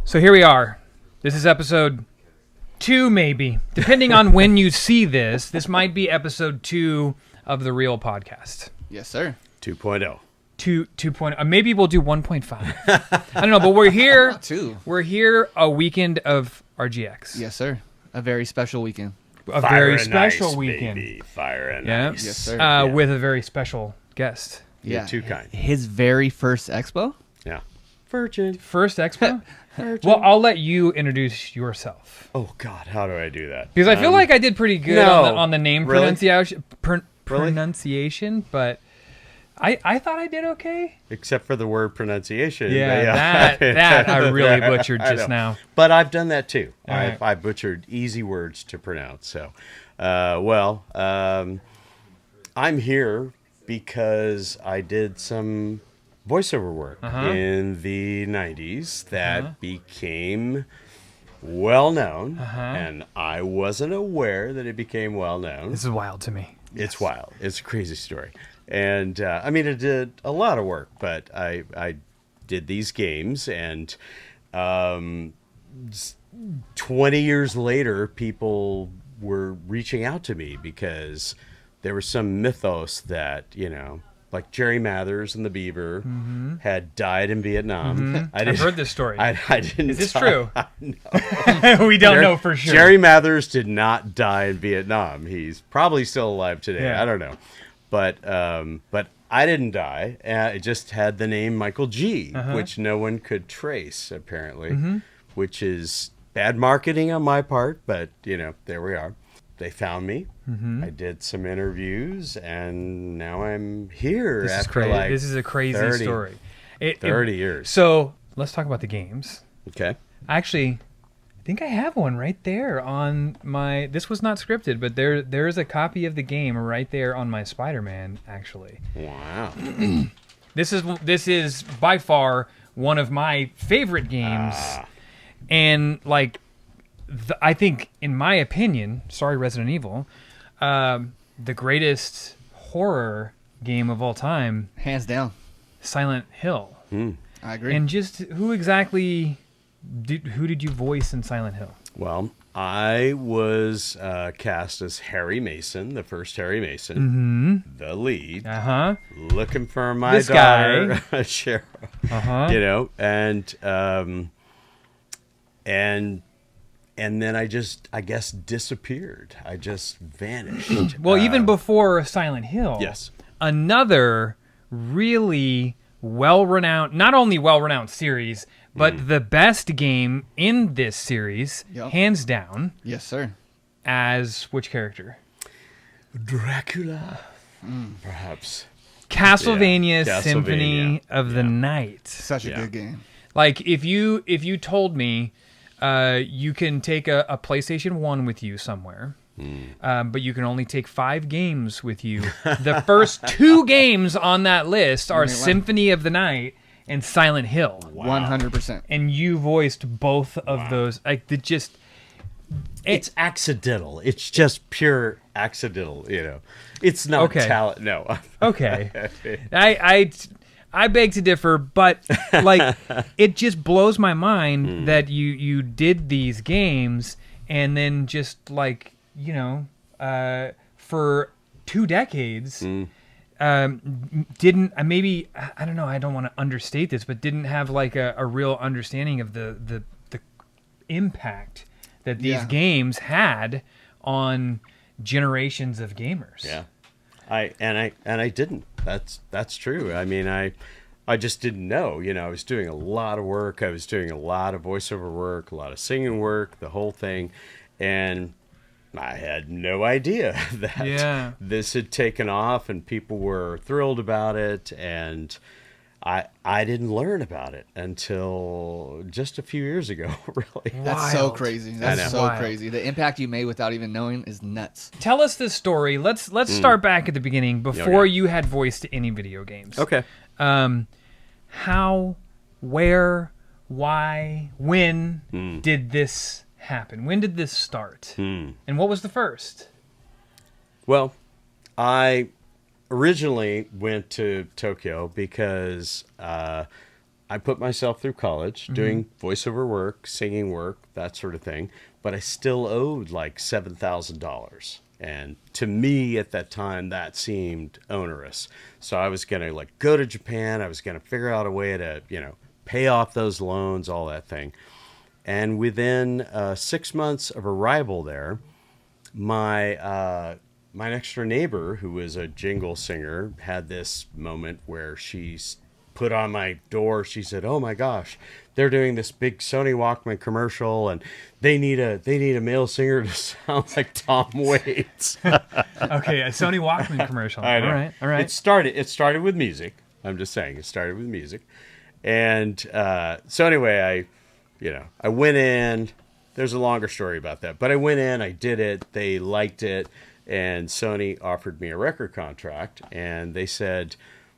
So here we are. This is episode 2, maybe. Depending on when you see this, this might be episode 2 of the real podcast. Yes, sir. 2.0. 2.0. Maybe we'll do 1.5. I don't know, but we're here. 2. We're here a weekend of RGX. Yes, sir. A very special weekend. A very special ice, weekend. Baby. Fire and Yeah. ice. Yes, sir. With a very special guest. You're too kind. His very first expo? Yeah. Virgin. First expo? Well, I'll let you introduce yourself. Oh, God. How do I do that? Because I feel like I did pretty good on the name Really? pronunciation, but I thought I did okay. Except for the word pronunciation. Yeah, that I really butchered just now. But I've done that too. All right. I butchered easy words to pronounce. So, I'm here because I did some voiceover work in the 90s that became well known, and I wasn't aware that it became well known. This is wild to me. It's wild. It's a crazy story. And I mean, I did a lot of work, but I did these games, and 20 years later, people were reaching out to me because there was some mythos that, like Jerry Mathers and the Beaver had died in Vietnam. I've heard this story. I didn't. Is this die. true? No. We don't know for sure. Jerry Mathers did not die in Vietnam. He's probably still alive today. Yeah. I don't know. But I didn't die. I just had the name Michael G, which no one could trace, apparently, which is bad marketing on my part. But, there we are. They found me. I did some interviews, and now I'm here. This is after crazy. like This is a crazy 30 story. 30 years. So let's talk about the games. Okay. Actually, I think I have one right there on my. This was not scripted, but there is a copy of the game right there on my Spider-Man. Actually, Wow. this is by far one of my favorite games, and like, I think, in my opinion, sorry, Resident Evil, the greatest horror game of all time, Hands down. Silent Hill. I agree. And just who did you voice in Silent Hill? Well, I was cast as Harry Mason, the first Harry Mason, the lead, looking for my This daughter, guy. Cheryl. And then I guess, disappeared. I just vanished. Well, even before Silent Hill, Yes. another really well-renowned, not only well-renowned series, but the best game in this series, hands down, Yes, sir. as which character? Dracula, perhaps. Castlevainia Yeah, Symphony Castlevainia. of the Night. Such a good game. Like, if you told me you can take a PlayStation 1 with you somewhere, but you can only take 5 games with you. The first 2 games on that list are Symphony of the Night and Silent Hill. Wow. 100%. And you voiced both of those. Like, It's accidental. It's just pure accidental, It's not talent. No. Okay. I beg to differ, but like, it just blows my mind that you did these games and then just like, for 2 decades, didn't, maybe, I don't know, I don't want to understate this, but didn't have like a real understanding of the impact that these games had on generations of gamers. Yeah. I didn't. That's true. I mean, I just didn't know. I was doing a lot of work. I was doing a lot of voiceover work, a lot of singing work, the whole thing, and I had no idea that this had taken off and people were thrilled about it, and I didn't learn about it until just a few years ago, really. That's so crazy. That's so Wild. crazy. The impact you made without even knowing is nuts. Tell us this story. Let's start back at the beginning before you had voiced any video games. Okay. How, where, why, when did this happen? When did this start? And what was the first? Well, I originally went to Tokyo because I put myself through college doing voiceover work, singing work, that sort of thing, but I still owed like $7,000. And to me at that time, that seemed onerous. So I was going to like go to Japan. I was going to figure out a way to, pay off those loans, all that thing. And within 6 months of arrival there, my next door neighbor, who was a jingle singer, had this moment where she's put on my door. She said, "Oh my gosh, they're doing this big Sony Walkman commercial, and they need a Oh. male singer to sound like Tom Waits." Okay, a Sony Walkman commercial. I know. All right. It started with music. I'm just saying, it started with music, and so anyway, I went in. There's a longer story about that, but I went in. I did it. They liked it, and Sony offered me a record contract, and they said,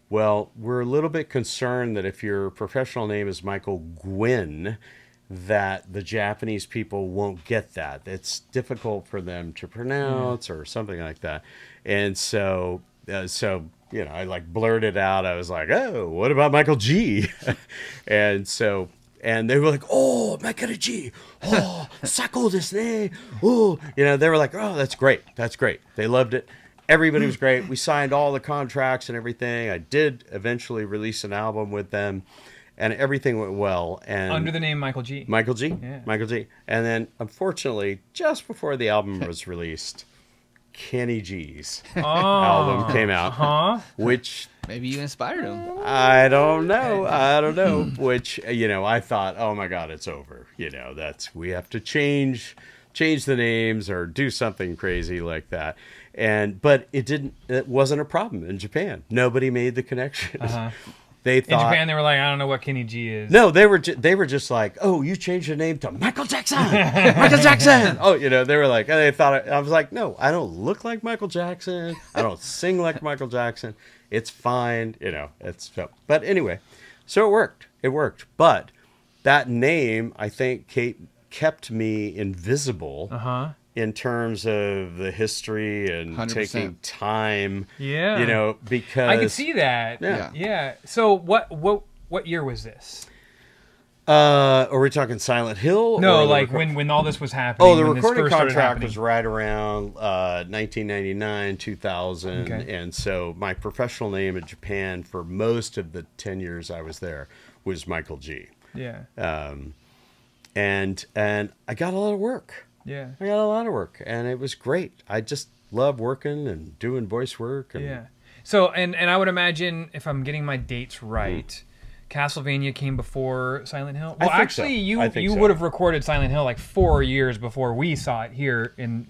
"Well, we're a little bit concerned that if your professional name is Michael Guinn, that the Japanese people won't get that. It's difficult for them to pronounce or something like that." And so I like blurted out. I was like, "Oh, what about Michael G?" And they were like, "Oh, Michael G. Oh, sako desu ne. Oh," they were like, "Oh, that's great. That's great." They loved it. Everybody was great. We signed all the contracts and everything. I did eventually release an album with them, and everything went well. And Under the name Michael G. Michael G. Yeah. Michael G. And then, unfortunately, just before the album was released, Kenny G's album came out, which Maybe you inspired him. I don't know. Which, I thought, oh my God, it's over. We have to change the names or do something crazy like that. But it wasn't a problem in Japan. Nobody made the connection. They thought, in Japan, they were like, "I don't know what Kenny G is." No, they were just like, "Oh, you changed your name to Michael Jackson." Michael Jackson. Oh, they were like, they thought I was like, "No, I don't look like Michael Jackson. I don't sing like Michael Jackson. It's fine." But anyway, so it worked. It worked. But that name, I think, kept me invisible in terms of the history and 100%. taking time. Yeah. Because I could see that. Yeah. So what year was this? Are we talking Silent Hill? No, or like when all this was happening. Oh, the when this recording first started contract happening. was right around 1999, 2000. Okay. And so my professional name in Japan for most of the 10 years I was there was Michael G. Yeah. And I got a lot of work. Yeah. I got a lot of work, and it was great. I just love working and doing voice work. And Yeah. So, and I would imagine, if I'm getting my dates right, Castlevania came before Silent Hill. Well, I think actually, so. I think you so. would have recorded Silent Hill like 4 years before we saw it here in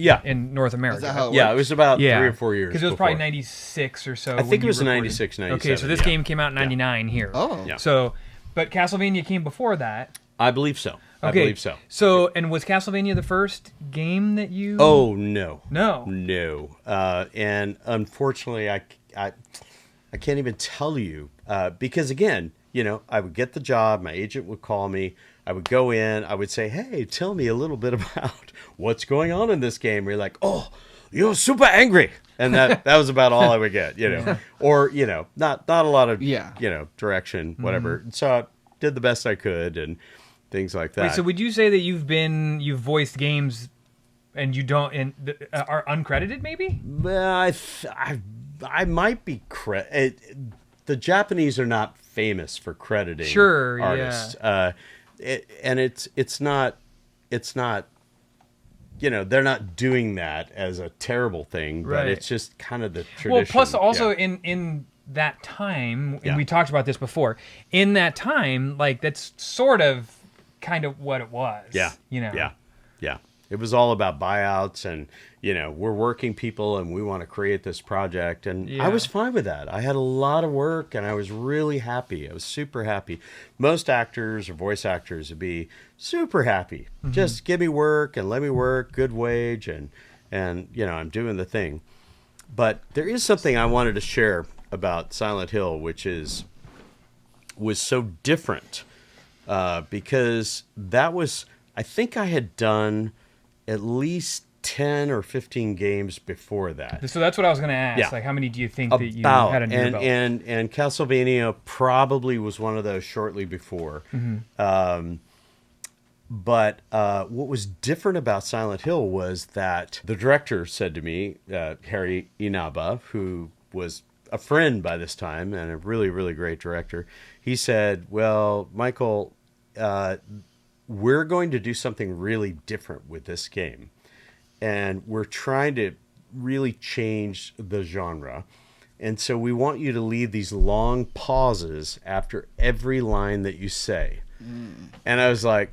North America. Is that how it Yeah, it works? was about 3 or 4 years. Because it was before. probably 96 or so. I when think it you was recorded. 96, 97. Okay, so this game came out in 99 here. Oh. Yeah. So, but Castlevania came before that. I believe so. Okay. I believe so. So, and was Castlevania the first game that you... Oh, no. No. And unfortunately, I can't even tell you because, again, I would get the job. My agent would call me. I would go in. I would say, "Hey, tell me a little bit about what's going on in this game." You're like, "Oh, you're super angry." And that was about all I would get, Or, not a lot of, direction, whatever. So I did the best I could and things like that. Wait, so would you say that you've voiced games and you don't are uncredited maybe? I might be the Japanese are not famous for crediting artists. Yeah. And it's not they're not doing that as a terrible thing, but Right. it's just kind of the tradition. Well, plus also in that time, and we talked about this before, in that time, like that's sort of kind of what it was. Yeah. Yeah. It was all about buyouts and, we're working people and we want to create this project. And I was fine with that. I had a lot of work and I was really happy. I was super happy. Most actors or voice actors would be super happy. Just give me work and let me work, good wage, and I'm doing the thing. But there is something I wanted to share about Silent Hill, which was so different because I think I had done at least 10 or 15 games before that. So that's what I was going to ask. Yeah. Like, how many do you think that you had under your belt? And Castlevania probably was one of those shortly before. But what was different about Silent Hill was that the director said to me, Harry Inaba, who was a friend by this time and a really, really great director, he said, well, Michael, we're going to do something really different with this game. And we're trying to really change the genre. And so we want you to leave these long pauses after every line that you say. And I was like,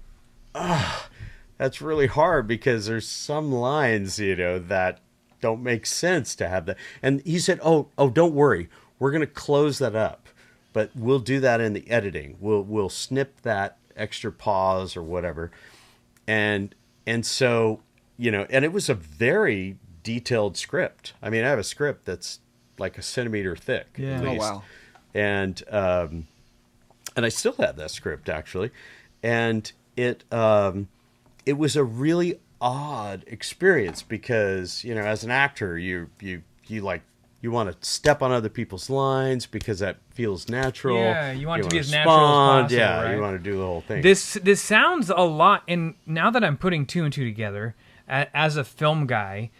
that's really hard because there's some lines, that don't make sense to have that. And he said, oh, don't worry. We're going to close that up, but we'll do that in the editing. We'll snip that extra pause or whatever. And so, and it was a very detailed script. I mean, I have a script that's like a centimeter thick. Yeah. At least. Oh, wow. And I still have that script actually. And it was a really odd experience because, as an actor, you want to step on other people's lines because that feels natural. Yeah, you want it to be as natural as possible. Yeah, right? you want to do the whole thing. This sounds a lot, and now that I'm putting two and two together, as a film guy,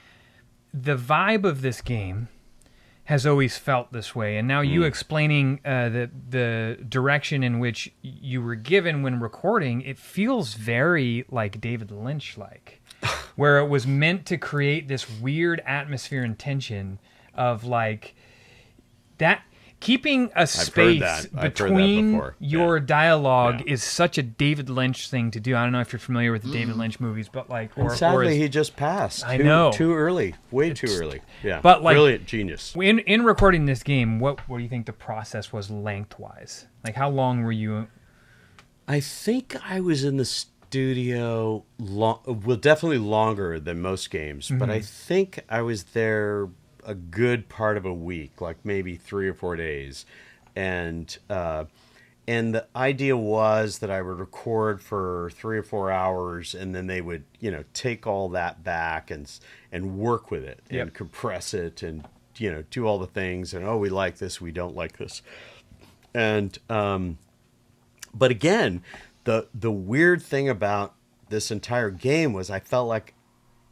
the vibe of this game has always felt this way. And now you explaining the direction in which you were given when recording, it feels very like David Lynch-like, where it was meant to create this weird atmosphere and tension of like that. Keeping a space between your dialogue is such a David Lynch thing to do. I don't know if you're familiar with the David Lynch movies, but like, and sadly, he just passed. I know, too early, way too early. Yeah, but like, brilliant genius. In recording this game, what do you think the process was lengthwise? Like, how long were you? I think I was in the studio definitely longer than most games, but I think I was there a good part of a week, like maybe 3 or 4 days. And the idea was that I would record for 3 or 4 hours and then they would, take all that back and work with it and compress it and, do all the things and, we like this, we don't like this. And, but again, the weird thing about this entire game was I felt like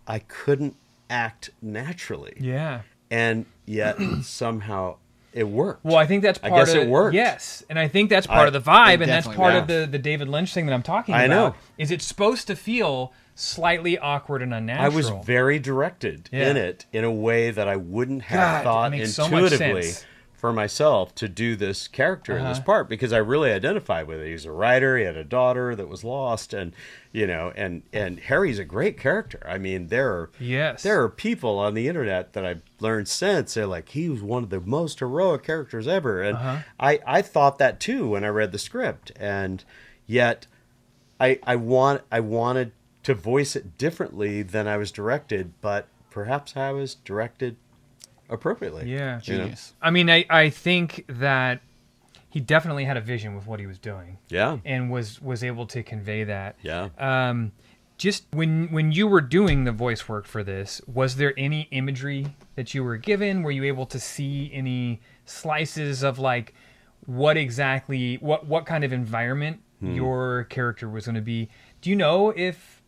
I couldn't act naturally. Yeah. And yet somehow it worked. Well, I think that's part I guess of it worked. Yes, and I think that's part of the vibe, and that's part of yeah. the David Lynch thing that I'm talking about. I know. Is it's supposed to feel slightly awkward and unnatural. I was very directed in it in a way that I wouldn't have thought intuitively for myself to do this character in this part, because I really identified with it. He's a writer. He had a daughter that was lost, and and Harry's a great character. I mean, there are people on the internet that I've learned since. They're like, he was one of the most heroic characters ever, and I thought that too when I read the script, and yet I wanted to voice it differently than I was directed, but perhaps I was directed appropriately. Yeah. Genius. I mean, I think that he definitely had a vision with what he was doing. Yeah. And was able to convey that. Yeah. Just when you were doing the voice work for this, was there any imagery that you were given? Were you able to see any slices of like what kind of environment your character was going to be? Do you know if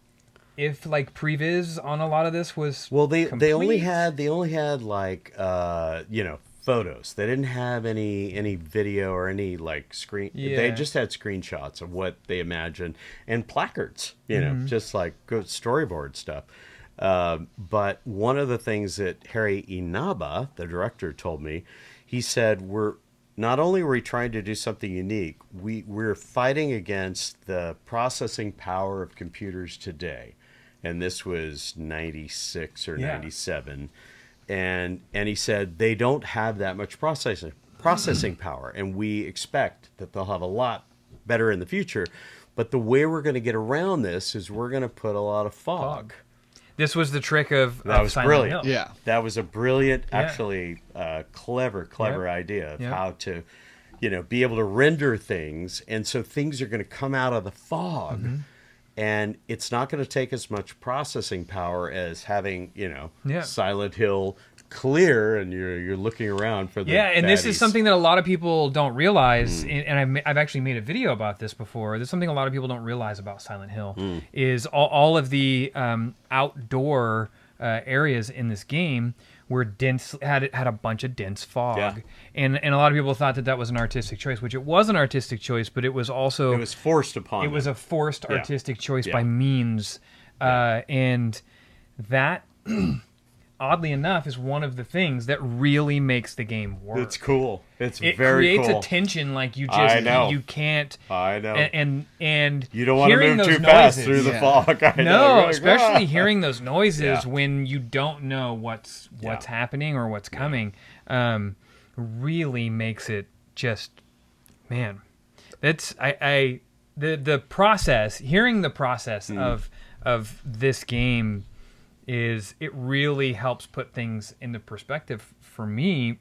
like previs on a lot of this was they only had like photos. They didn't have any video or any like screen. They just had screenshots of what they imagined and placards, just like good storyboard stuff. But one of the things that Harry Inaba, the director, told me, he said, not only were we trying to do something unique, we're fighting against the processing power of computers today. And this was 96 or 97. And he said they don't have that much processing power, and we expect that they'll have a lot better in the future. But the way we're going to get around this is we're going to put a lot of fog. This was the trick of that was Silent brilliant. Hill. Yeah, that was a brilliant, actually clever idea of how to, be able to render things, and so things are going to come out of the fog. and it's not going to take as much processing power as having, Yeah. Silent Hill clear, and you're looking around for the and this is baddies. something that a lot of people don't realize, and I've actually made a video about this before. There's something a lot of people don't realize about Silent Hill is all of the outdoor areas in this game were dense, had a bunch of dense fog, Yeah. and a lot of people thought that was an artistic choice, which it was an artistic choice, but it was also It was forced upon it was them. a forced Yeah. artistic choice Yeah. by means, and that. Oddly enough, is one of the things that really makes the game work. It's cool. It It very creates cool. a tension like you just I know. you can't. I know. And You don't want to hearing move those too fast noises- through the Yeah. fog. I know. No, You're like, especially "Ah." hearing those noises Yeah. when you don't know what's happening or what's coming, really makes it just, man. That's the process. Hearing the process of this game it really helps put things into perspective for me.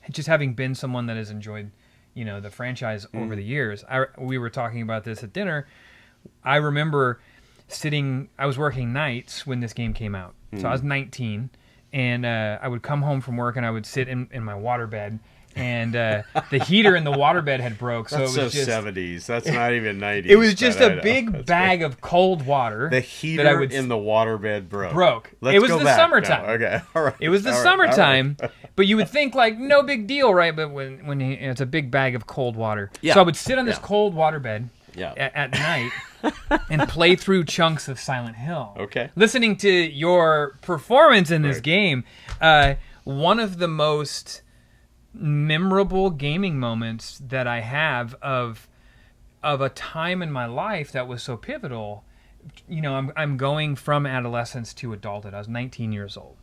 Just having been someone that has enjoyed, the franchise over the years. We were talking about this at dinner. I remember I was working nights when this game came out. So I was 19, and I would come home from work and I would sit in my waterbed, and the heater in the waterbed had broke. So That's it was so just 70s. That's not even 90s. it was just but I a know. big That's bag great. of cold water. The that I heater would in the waterbed broke. Let's It was go the back. summertime. No, okay. All right. It was the All right. All right. summertime, but you would think like no big deal, right? But when it's a big bag of cold water, Yeah. so I would sit on this Yeah. cold water bed Yeah. at night and play through chunks of Silent Hill. Okay. Listening to your performance in this Right. game, one of the most memorable gaming moments that I have of a time in my life that was so pivotal. I'm going from adolescence to adulthood. I was 19 years old.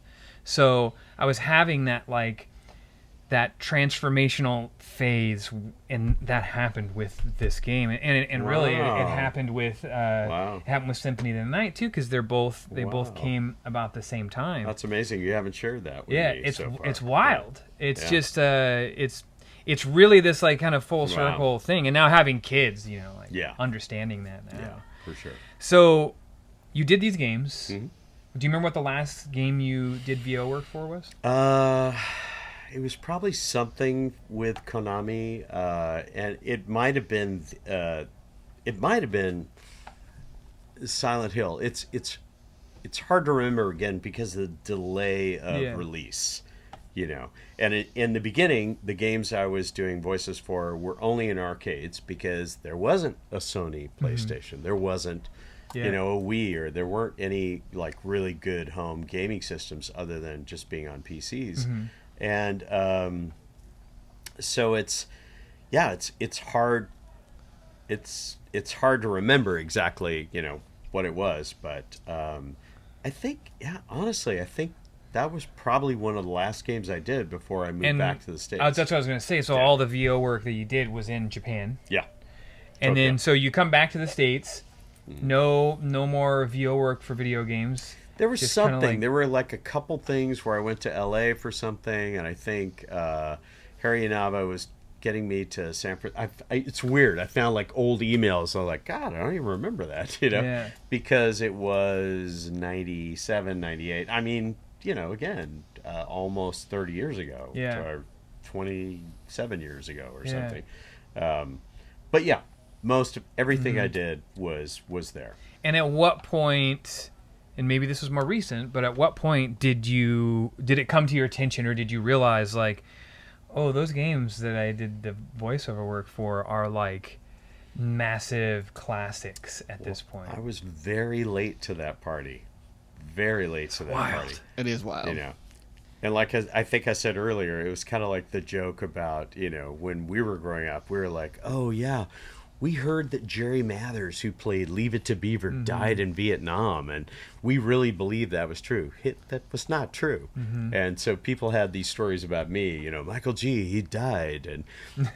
So I was having that transformational phase, and that happened with this game, and really it Wow. happened with it happened with Symphony of the Night too, because they both Wow. came about the same time. That's amazing. You haven't shared that with Yeah, me it's so far. it's wild. It's Yeah. just it's really this like kind of full Wow. circle thing, and now having kids, Yeah. understanding that now. Yeah, for sure. So you did these games. Mhm. Do you remember what the last game you did VO work for was? It was probably something with Konami, and it might have been Silent Hill. It's hard to remember again because of the delay of release, And in the beginning, the games I was doing voices for were only in arcades because there wasn't a Sony PlayStation. There wasn't, a Wii, or there weren't any like really good home gaming systems other than just being on PCs. And so it's hard. It's hard to remember exactly, what it was, but I think, honestly, I think that was probably one of the last games I did before I moved back to the States. That's what I was going to say. So all the VO work that you did was in Japan. Yeah. And Okay. then so you come back to the States. No more VO work for video games. There was Just kinda something. like- There were like a couple things where I went to LA for something, and I think Harry Nava was getting me to San Francisco. It's weird. I found like old emails. I'm like, God, I don't even remember that, Yeah. because it was 97, 98. I mean, again, almost 30 years ago. Yeah. Or 27 years ago or Yeah. something. But yeah, most of everything I did was there. And at what point, and maybe this was more recent, but at what point did it come to your attention, or did you realize like, oh, those games that I did the voiceover work for are like massive classics at this point? I was very late to that party. Very late to that Wild. party. It is wild. And like I think I said earlier, it was kind of like the joke about, when we were growing up, we were like, oh, yeah, we heard that Jerry Mathers, who played Leave It to Beaver, died in Vietnam. And we really believed that was true. That was not true. And so people had these stories about me, Michael G., he died.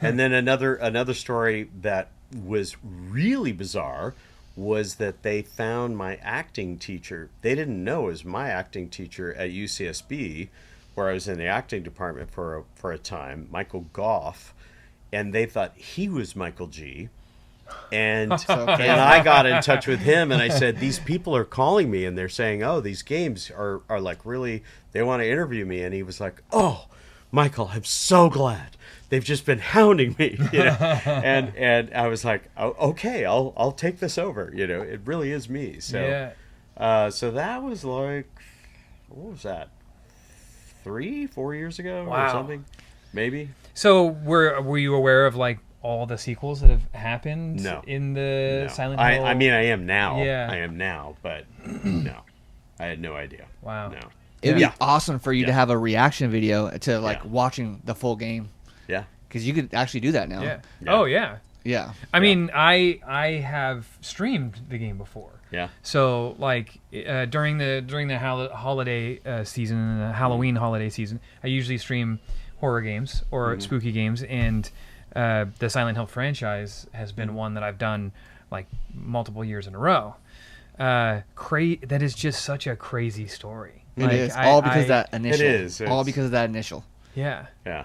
And then another story that was really bizarre was that they found my acting teacher. They didn't know it was my acting teacher at UCSB, where I was in the acting department for a time, Michael Goff, and they thought he was Michael G. And and I got in touch with him, and I said, these people are calling me, and they're saying, oh, these games are like really, they want to interview me. And he was like, oh, Michael, I'm so glad. They've just been hounding me, you know. and I was like, oh, okay, I'll take this over. You know, it really is me. So so that was like, what was that? 3-4 years ago or something, maybe. So were you aware of like all the sequels that have happened in the Silent Hill? I mean, I am now. Yeah. I am now, but no, I had no idea. Wow. No. It'd be awesome for you to have a reaction video to like watching the full game. Yeah. Because you could actually do that now. Yeah. Oh yeah. Yeah. I mean, I have streamed the game before. Yeah. So like during the holiday season, the Halloween holiday season, I usually stream horror games or spooky games, and the Silent Hill franchise has been one that I've done like multiple years in a row. That is just such a crazy story. It is all because of that initial. It is all because of that initial. Yeah. Yeah.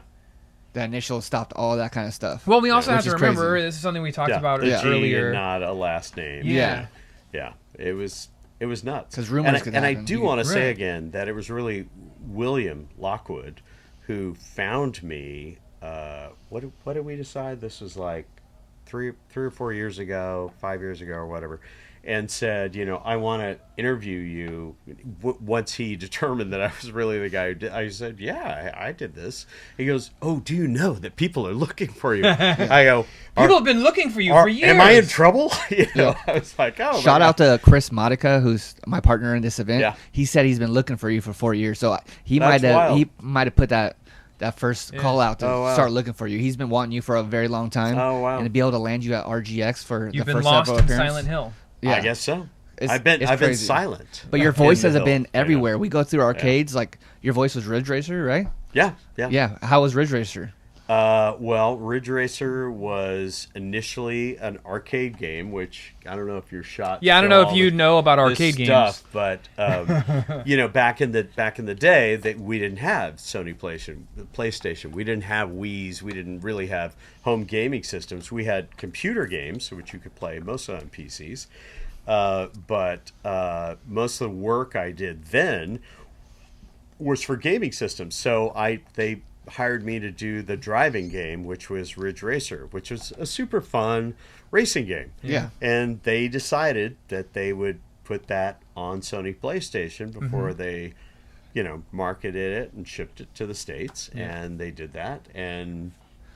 That initial stopped all that kind of stuff. Well, we also have which to is remember crazy. this is something we talked about the G earlier. and not a last name. Yeah. Yeah. It was nuts. 'Cause rumors could and I happen. do want to say Right. again that it was really William Lockwood who found me. What did we decide? This was like three or 4 years ago, 5 years ago, or whatever, and said, you know, I want to interview you. Once he determined that I was really the guy who did, I said, yeah, I did this. He goes, oh, do you know that people are looking for you? I go, People have been looking for you for years. Am I in trouble? You know, I was like, oh. Shout out to Chris Modica, who's my partner in this event. Yeah. He said he's been looking for you for 4 years, so he That's wild. might have put that first call out to Oh, wow. start looking for you. He's been wanting you for a very long time. Oh, wow. And to be able to land you at RGX for You've the been first lost several in appearances. Silent Hill. Yeah. I guess so. It's I've been crazy. silent. But your voice in the hasn't been hill, I know. everywhere. We go through arcades, like your voice was Ridge Racer, right? Yeah. Yeah. How was Ridge Racer? Well, Ridge Racer was initially an arcade game, which I don't know if you're shot. Yeah, I don't to know if all you this- know about this arcade games. stuff, but you know, back in the day, that we didn't have Sony PlayStation. We didn't have Wii's. We didn't really have home gaming systems. We had computer games, which you could play mostly on PCs. But most of the work I did then was for gaming systems. So they hired me to do the driving game, which was Ridge Racer, which was a super fun racing game. Yeah. And they decided that they would put that on Sony PlayStation before they, you know, marketed it and shipped it to the States. And they did that. And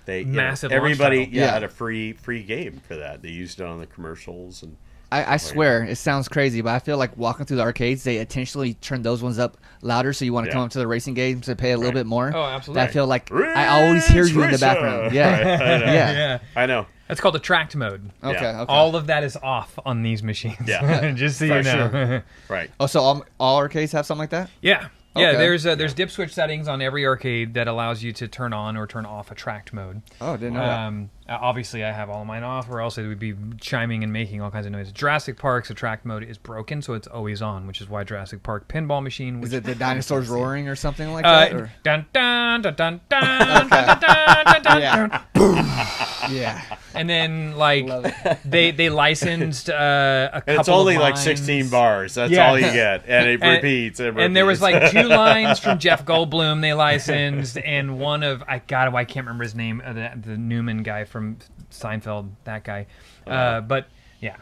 they, Massive launch everybody title. Yeah. had a free game for that. They used it on the commercials. And I swear, it sounds crazy, but I feel like walking through the arcades, they intentionally turn those ones up louder so you want to come up to the racing games to pay a little bit more. Oh, absolutely. I feel like I always hear you in the Racer! background. Yeah. Right, I know. Yeah. I know. That's called attract mode. Okay, Yeah. okay. All of that is off on these machines. Yeah. Just so For you know. Right. Oh, so all arcades have something like that? Yeah. Yeah, Okay. there's dip switch settings on every arcade that allows you to turn on or turn off attract mode. Oh, I didn't know that. Obviously, I have all of mine off, or else it would be chiming and making all kinds of noise. Jurassic Park's attract mode is broken, so it's always on, which is why Jurassic Park pinball machine. Which Is it the dinosaurs roaring or something like that? Or? Dun dun dun dun dun dun dun dun dun Yeah. dun. Yeah. And then like Love it. they licensed a couple. And it's only of like lines. 16 bars. That's Yeah. all you get. And it repeats. And there was like 2 lines from Jeff Goldblum they licensed, and one of I can't remember his name, the Newman guy from Seinfeld, that guy. But yeah,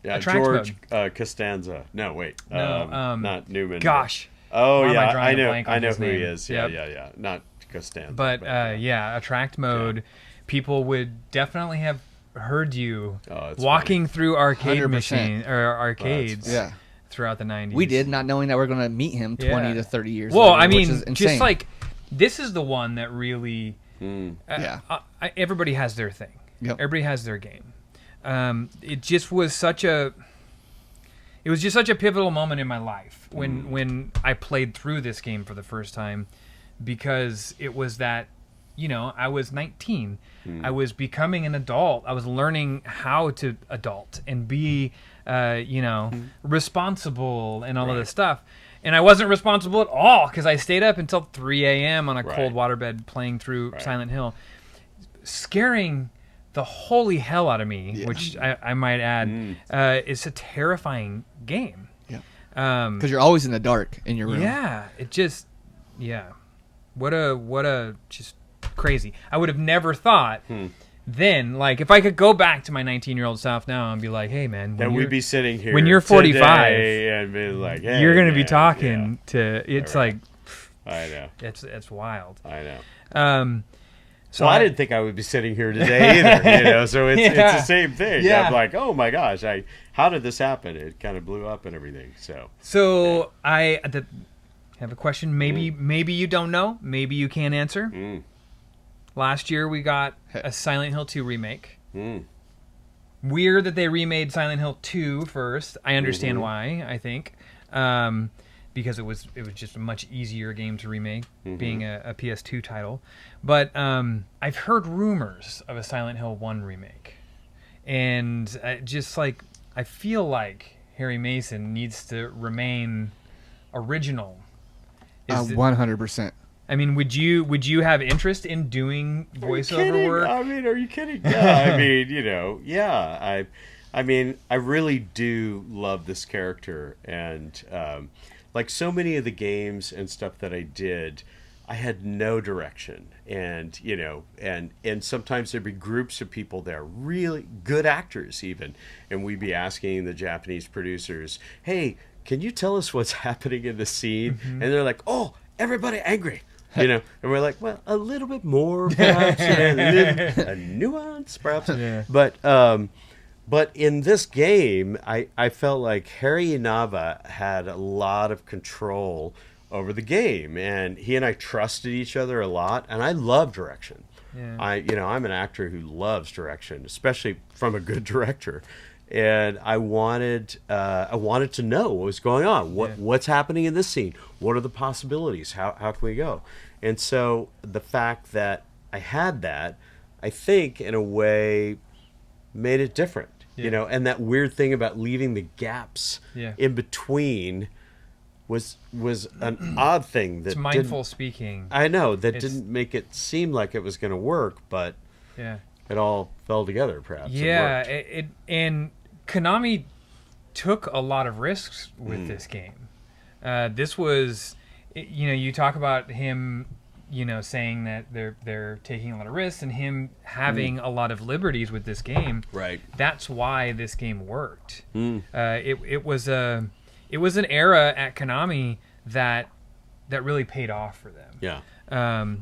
yeah, attract George Costanza. No, wait. No, not Newman. gosh. Oh, Why am I yeah. drawing I a know. blank on I know his who he name? is. Yeah, Yep. yeah. Not Costanza. But yeah, attract mode. People would definitely have heard you Oh, it's walking through arcade 100%. machine or arcades. Yeah. Throughout the 90s. We did, not knowing that we're going to meet him 20 Yeah. to 30 years Well, later, I which mean, is insane. just like this is the one that really. Yeah. Everybody has their thing. Yep. Everybody has their game. It just was such a. It was just such a pivotal moment in my life when I played through this game for the first time, because it was that, you know, I was 19. I was becoming an adult. I was learning how to adult and be, responsible and all of this stuff. And I wasn't responsible at all because I stayed up until 3 a.m. on a cold waterbed playing through Silent Hill, scaring the holy hell out of me, Yeah. which I might add. It's a terrifying game. Yeah. Um, Because you're always in the dark in your room. yeah, it just, yeah. What a just crazy. I would have never thought then, like, if I could go back to my 19-year-old self now and be like, hey, man. Then we'd be sitting here when you're 45 and be like, hey, you're going to be man, talking to, it's Right. like, I know. it's wild. I know. So Well, I didn't think I would be sitting here today either, you know. So it's Yeah. the same thing. Yeah. I'm like, oh my gosh, how did this happen? It kind of blew up and everything. So I have a question. Maybe you don't know. Maybe you can't answer. Last year we got a Silent Hill 2 remake. Weird that they remade Silent Hill 2 first. I understand why. I think because it was just a much easier game to remake, being a PS2 title. But I've heard rumors of a Silent Hill 1 remake, and I feel like Harry Mason needs to remain original. 100%. I mean, would you have interest in doing voiceover work? I mean, are you kidding? Yeah, I mean, you know, yeah. I mean, I really do love this character, and like so many of the games and stuff that I did, I had no direction, and you know, and sometimes there'd be groups of people there, really good actors even, and we'd be asking the Japanese producers, "Hey, can you tell us what's happening in the scene?" And they're like, "Oh, everybody angry." You know, and we're like, well, a little bit more, perhaps, a nuance, perhaps. Yeah. But in this game, I felt like Harry Inaba had a lot of control over the game, and he and I trusted each other a lot, and I love direction. Yeah. I'm an actor who loves direction, especially from a good director. And I wanted to know what was going on. What's happening in this scene? What are the possibilities? How can we go? And so the fact that I had that, I think, in a way, made it different. You know, and that weird thing about leaving the gaps in between was an odd thing. That It's mindful speaking. I know that didn't make it seem like it was going to work, but it all fell together. Perhaps. Yeah, and Konami took a lot of risks with this game. This was, you know, you talk about him, you know, saying that they're taking a lot of risks and him having a lot of liberties with this game. Right. That's why this game worked. It was an era at Konami that really paid off for them. Yeah.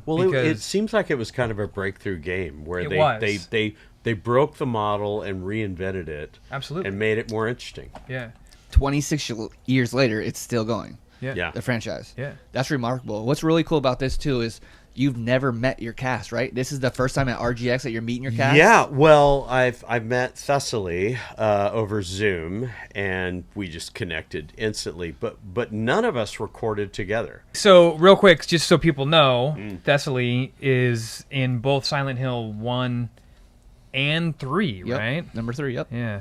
Well, it seems like it was kind of a breakthrough game where they broke the model and reinvented it. Absolutely. And made it more interesting. Yeah. 26 years later, it's still going. Yeah. The franchise. Yeah. That's remarkable. What's really cool about this, too, is you've never met your cast, right? This is the first time at RGX that you're meeting your cast? Yeah, well, I've met Thessaly over Zoom, and we just connected instantly. But none of us recorded together. So, real quick, just so people know, Thessaly is in both Silent Hill 1 and 3, Yep. right? Number 3, yep. Yeah.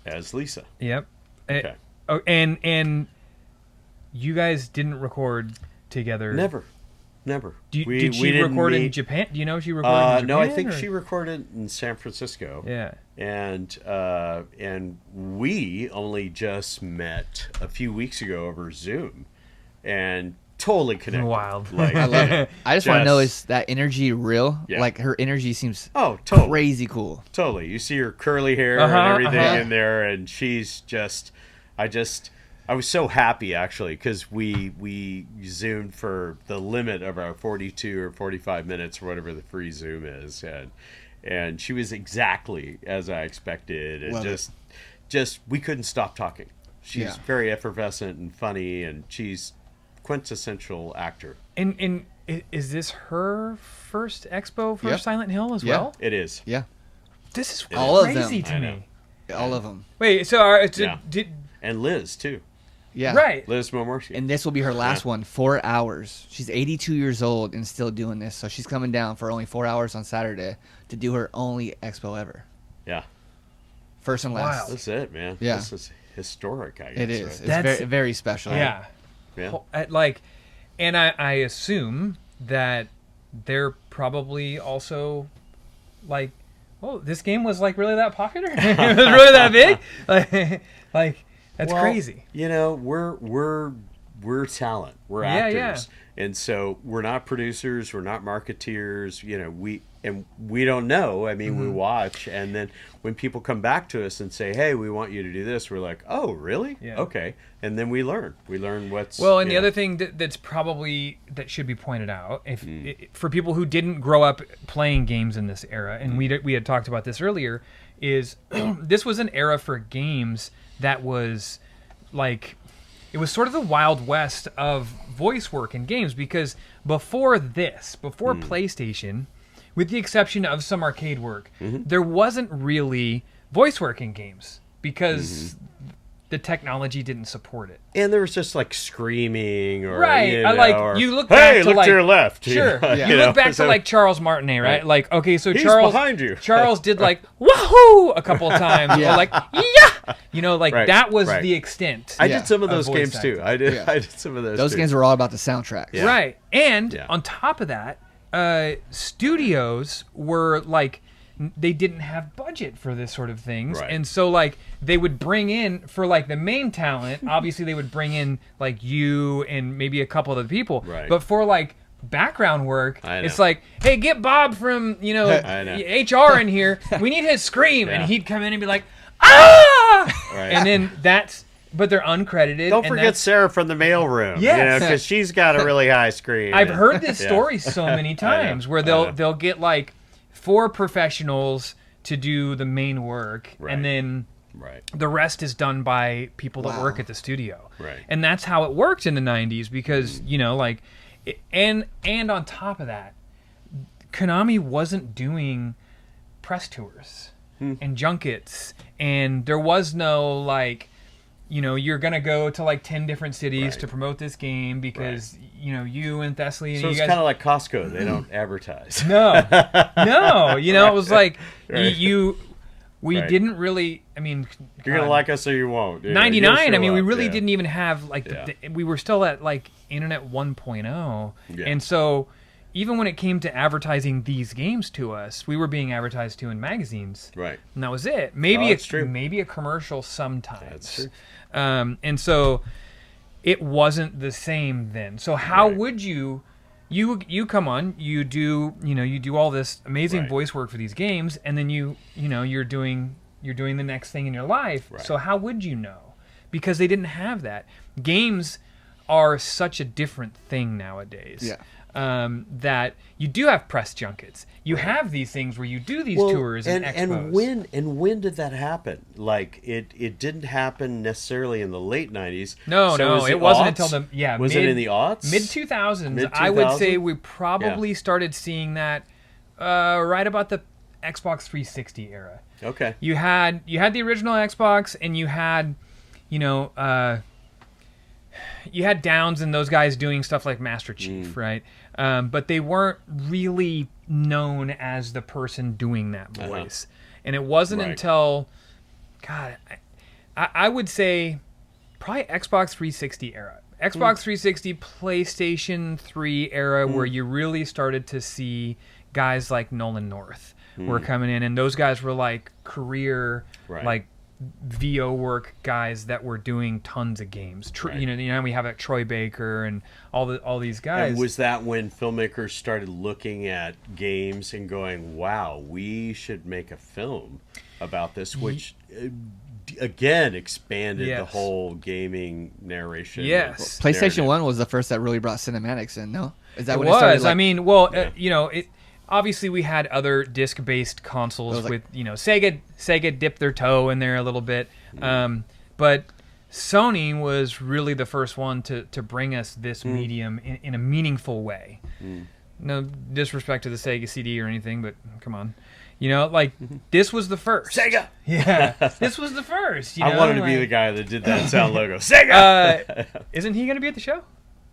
As Lisa. Yep. Okay. And you guys didn't record together. Never. Did she record in Japan? Do you know if she recorded in Japan? No, I think she recorded in San Francisco. Yeah. And we only just met a few weeks ago over Zoom, and totally connected. Wild. Like, I love it. I just want to know, is that energy real? Yeah. Like, her energy seems totally. crazy cool. Totally. You see her curly hair and everything in there, and she's just... I was so happy, actually, because we Zoomed for the limit of our 42 or 45 minutes or whatever the free Zoom is, and she was exactly as I expected, and just we couldn't stop talking. She's very effervescent and funny, and she's quintessential actor. And is this her first expo for Silent Hill as well? It is. Yeah. This is All of crazy them. to me. All of them. Wait, so Yeah. And Liz, too. Yeah. Right. Liz Momorski. And this will be her last one, 4 hours. She's 82 years old and still doing this. So she's coming down for only 4 hours on Saturday to do her only expo ever. Yeah. First and last. Wow. That's it, man. Yeah. This is historic, I guess. It is. Right? It's That's- very, very special. Yeah. And I assume that they're probably also like oh, this game was like really that popular? It was really that big? Like that's crazy. You know, we're talent. We're actors. And so we're not producers, we're not marketeers, you know, we don't know. I mean, we watch, and then when people come back to us and say, "Hey, we want you to do this," we're like, "Oh, really? Yeah. Okay." And then we learn what's well. And the other thing that should be pointed out, for people who didn't grow up playing games in this era, and we had talked about this earlier, is this was an era for games that was like. It was sort of the Wild West of voice work in games, because before PlayStation, with the exception of some arcade work, there wasn't really voice work in games because the technology didn't support it. And there was just like screaming or right. You know, you look back to look like, to your left. Sure. Yeah. You look back to like Charles Martinet, right? Like, okay, so He's Charles behind you. Charles did like wahoo a couple of times. Or like yeah. You know, like that was the extent. I did some of those voice games too. I did some of those. Those games were all about the soundtrack. Yeah. Right. And on top of that, studios were like, they didn't have budget for this sort of things. Right. And so like they would bring in, for like the main talent, obviously they would bring in like you and maybe a couple of other people. Right. But for like background work, it's like, hey, get Bob from, HR in here. We need his scream. And he'd come in and be like, ah! Right. And then but they're uncredited. Don't forget Sarah from the mailroom. Yes. Because she's got a really high screen. I've heard this story so many times where they'll get like 4 professionals to do the main work, and then the rest is done by people that work at the studio. Right. And that's how it worked in the 90s, because and on top of that, Konami wasn't doing press tours and junkets, and there was no like, you're going to go to like 10 different cities to promote this game because, you and Thessaly and so you guys... it's kind of like Costco. They don't advertise. No. It was like, we didn't really, I mean... You're going to like us or you won't. 99, I mean, we really didn't even have, like, we were still at, like, Internet 1.0. Yeah. And so, even when it came to advertising these games to us, we were being advertised to in magazines. Right. And that was it. Maybe a commercial sometimes. That's true. And so it wasn't the same then. So how would you come on, you do all this amazing voice work for these games, and then you're doing the next thing in your life. Right. So how would you know? Because they didn't have that. Games are such a different thing nowadays. Yeah. That you do have press junkets. You have these things where you do these tours and expos. And when did that happen? Like it didn't happen necessarily in the late 90s. No, it wasn't until the it in the aughts? Mid 2000s. I would say we probably started seeing that right about the Xbox 360 era. Okay. You had the original Xbox, and you had Downs and those guys doing stuff like Master Chief, right? But they weren't really known as the person doing that voice. And it wasn't until, God, I would say probably Xbox 360 era. Xbox 360, PlayStation 3 era, where you really started to see guys like Nolan North were coming in. And those guys were like career, like, VO work guys that were doing tons of games. We have like Troy Baker and all these guys. And was that when filmmakers started looking at games and going, "Wow, we should make a film about this," which again expanded the whole gaming narration. Yes, PlayStation 1 was the first that really brought cinematics in. No, is that it when was? It started? I mean, it. Obviously, we had other disc-based consoles with, Sega dipped their toe in there a little bit. But Sony was really the first one to bring us this medium in a meaningful way. No disrespect to the Sega CD or anything, but come on. This was the first. Sega! Yeah, this was the first. I wanted to be the guy that did that sound logo. Sega! Isn't he going to be at the show?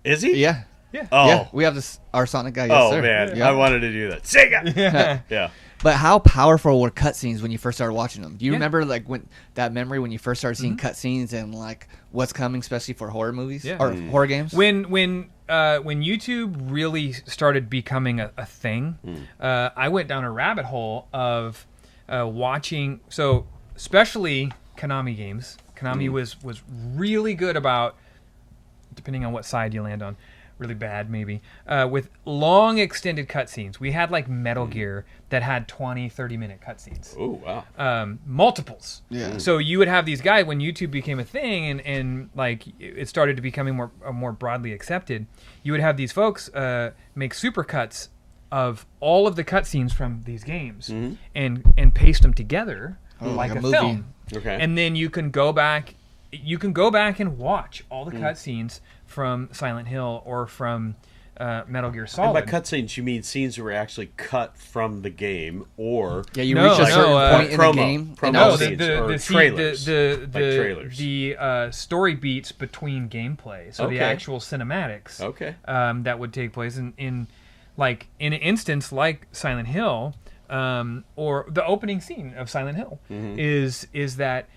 Is he? Yeah. Yeah. Oh. Yeah, we have our Sonic guy. Yes, sir. Man, yeah. I wanted to do that. Sega. Yeah. But how powerful were cutscenes when you first started watching them? Do you remember like when you first started seeing cutscenes and like what's coming, especially for horror movies or horror games? When YouTube really started becoming a thing, I went down a rabbit hole of watching. So especially Konami games. Konami was really good about, depending on what side you land on, really bad maybe, with long extended cutscenes. We had like Metal Gear that had 20, 30-minute cutscenes. Oh, wow. Multiples. Yeah. So you would have these guys, when YouTube became a thing and like it started to becoming more broadly accepted, you would have these folks make supercuts of all of the cutscenes from these games and paste them together like a movie. film. Okay. And then you can go back and watch all the cutscenes from Silent Hill or from Metal Gear Solid. And by cutscenes, you mean scenes that were actually cut from the game, or you reach a certain point in the game. Promo the scenes or trailers, trailers. The story beats between gameplay, so the Okay. actual cinematics. Okay. That would take place in an instance like Silent Hill, or the opening scene of Silent Hill is that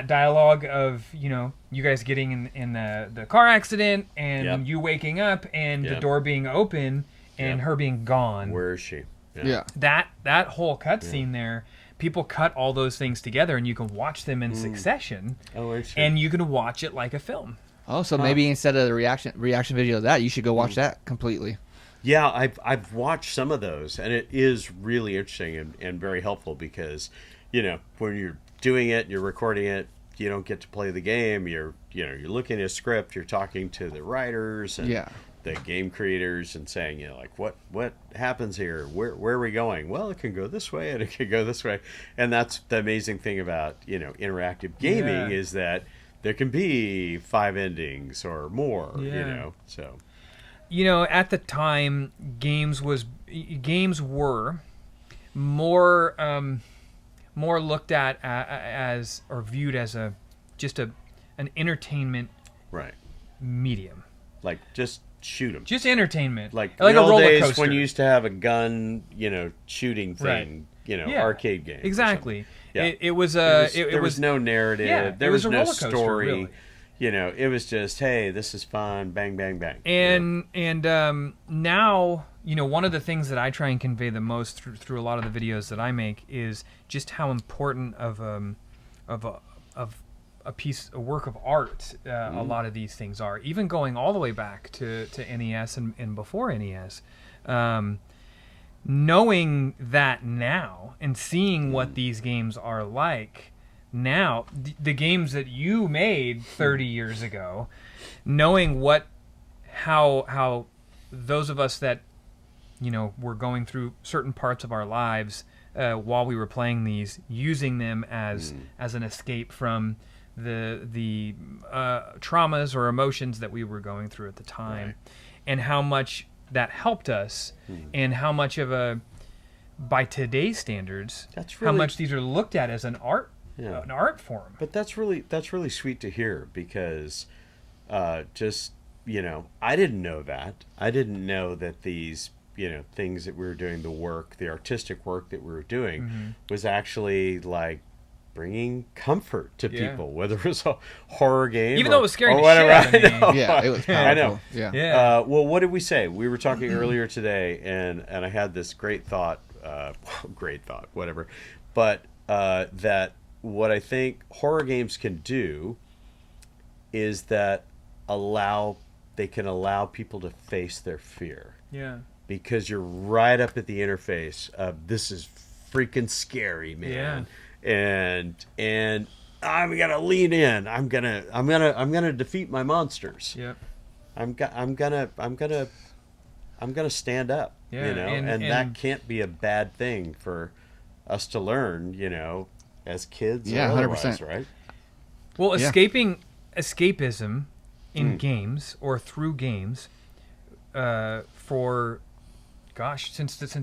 dialogue of, you guys getting in the car accident and you waking up and the door being open and her being gone. Where is she? Yeah. That whole cutscene there, people cut all those things together and you can watch them in succession. Oh, I see. And you can watch it like a film. Oh, so maybe instead of the reaction video of that, you should go watch that completely. Yeah, I've watched some of those, and it is really interesting and very helpful because, when you're doing it, you're recording it, you don't get to play the game. You're looking at a script, you're talking to the writers and the game creators and saying, like what happens here? Where are we going? Well, it can go this way and it can go this way, and that's the amazing thing about interactive gaming is that there can be 5 endings or more. So. At the time, games were more looked at as or viewed as an entertainment medium. Like just shoot them. Just entertainment. Like a the old roller days coaster. when you used to have a gun, shooting thing, arcade game. Exactly. Yeah. It was there was no narrative. Yeah, there it was was a no roller coaster, story. really. It was just, hey, this is fun, bang, bang, bang. And now, one of the things that I try and convey the most through a lot of the videos that I make is just how important of a work of art a lot of these things are. Even going all the way back to NES and before NES, knowing that now and seeing what these games are like. Now, the games that you made 30 years ago, knowing how those of us that, were going through certain parts of our lives while we were playing these, using them as an escape from the traumas or emotions that we were going through at the time, and how much that helped us, and how much by today's standards, how much these are looked at as an art form. But that's really sweet to hear because I didn't know that. I didn't know that these things that we were doing, the artistic work that we were doing was actually like bringing comfort to people, whether it was a horror game even though it was scary or whatever. Shit, I mean. Yeah, it was powerful. I know. Yeah. Well, what did we say? We were talking earlier today, and I had this great thought, whatever, but that what I think horror games can do is that they can allow people to face their fear. Yeah. Because you're right up at the interface of this is freaking scary, man. Yeah. And I'm gonna lean in. I'm gonna defeat my monsters. Yep. I'm gonna stand up. Yeah. And that can't be a bad thing for us to learn. As kids, yeah, 100%, right? Well, escapism in games or through games, since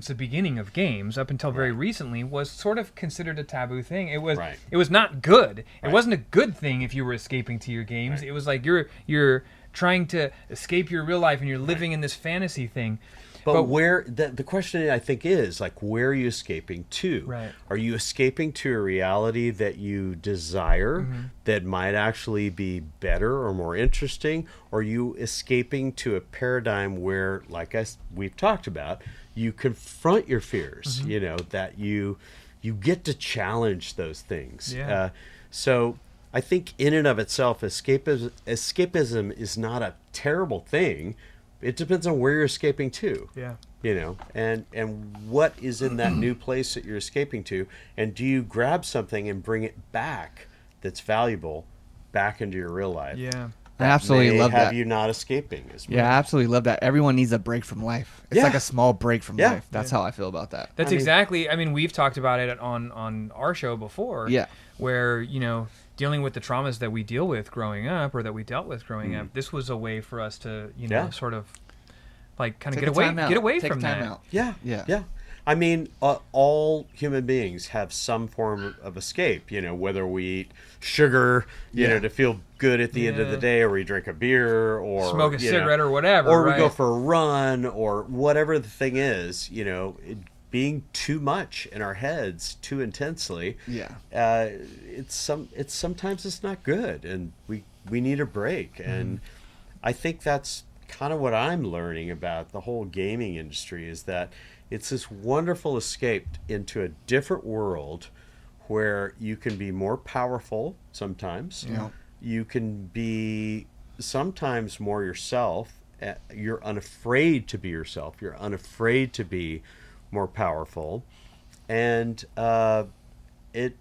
the beginning of games up until very recently, was sort of considered a taboo thing. It was not good. It wasn't a good thing if you were escaping to your games. It was like you're trying to escape your real life and you're living in this fantasy thing. But where the question I think is like, where are you escaping to? Right. Are you escaping to a reality that you desire that might actually be better or more interesting? Or are you escaping to a paradigm where, like we've talked about, you confront your fears? That you you get to challenge those things. Yeah. So I think in and of itself, escapism is not a terrible thing. It depends on where you're escaping to. Yeah. You know, and what is in that new place that you're escaping to, and do you grab something and bring it back that's valuable back into your real life? Yeah. I absolutely love that. Have you not escaping? Yeah, I absolutely love that. Everyone needs a break from life. It's like a small break from life. That's how I feel about that. That's exactly. I mean, we've talked about it on our show before. Yeah. Where, you know, dealing with the traumas that we deal with growing up, or that we dealt with growing up, this was a way for us to, you know, sort of like kind of get away from that. Yeah. I mean, all human beings have some form of escape, you know, whether we eat sugar, you know, to feel good at the end of the day, or we drink a beer, or smoke a cigarette, or whatever. Or we go for a run, or whatever the thing is, you know, being too much in our heads too intensely. Yeah. Sometimes it's not good, and we need a break. And I think that's kind of what I'm learning about the whole gaming industry, is that it's this wonderful escape into a different world where you can be more powerful sometimes. Yeah. You can be sometimes more yourself. You're unafraid to be yourself. You're unafraid to be more powerful. And it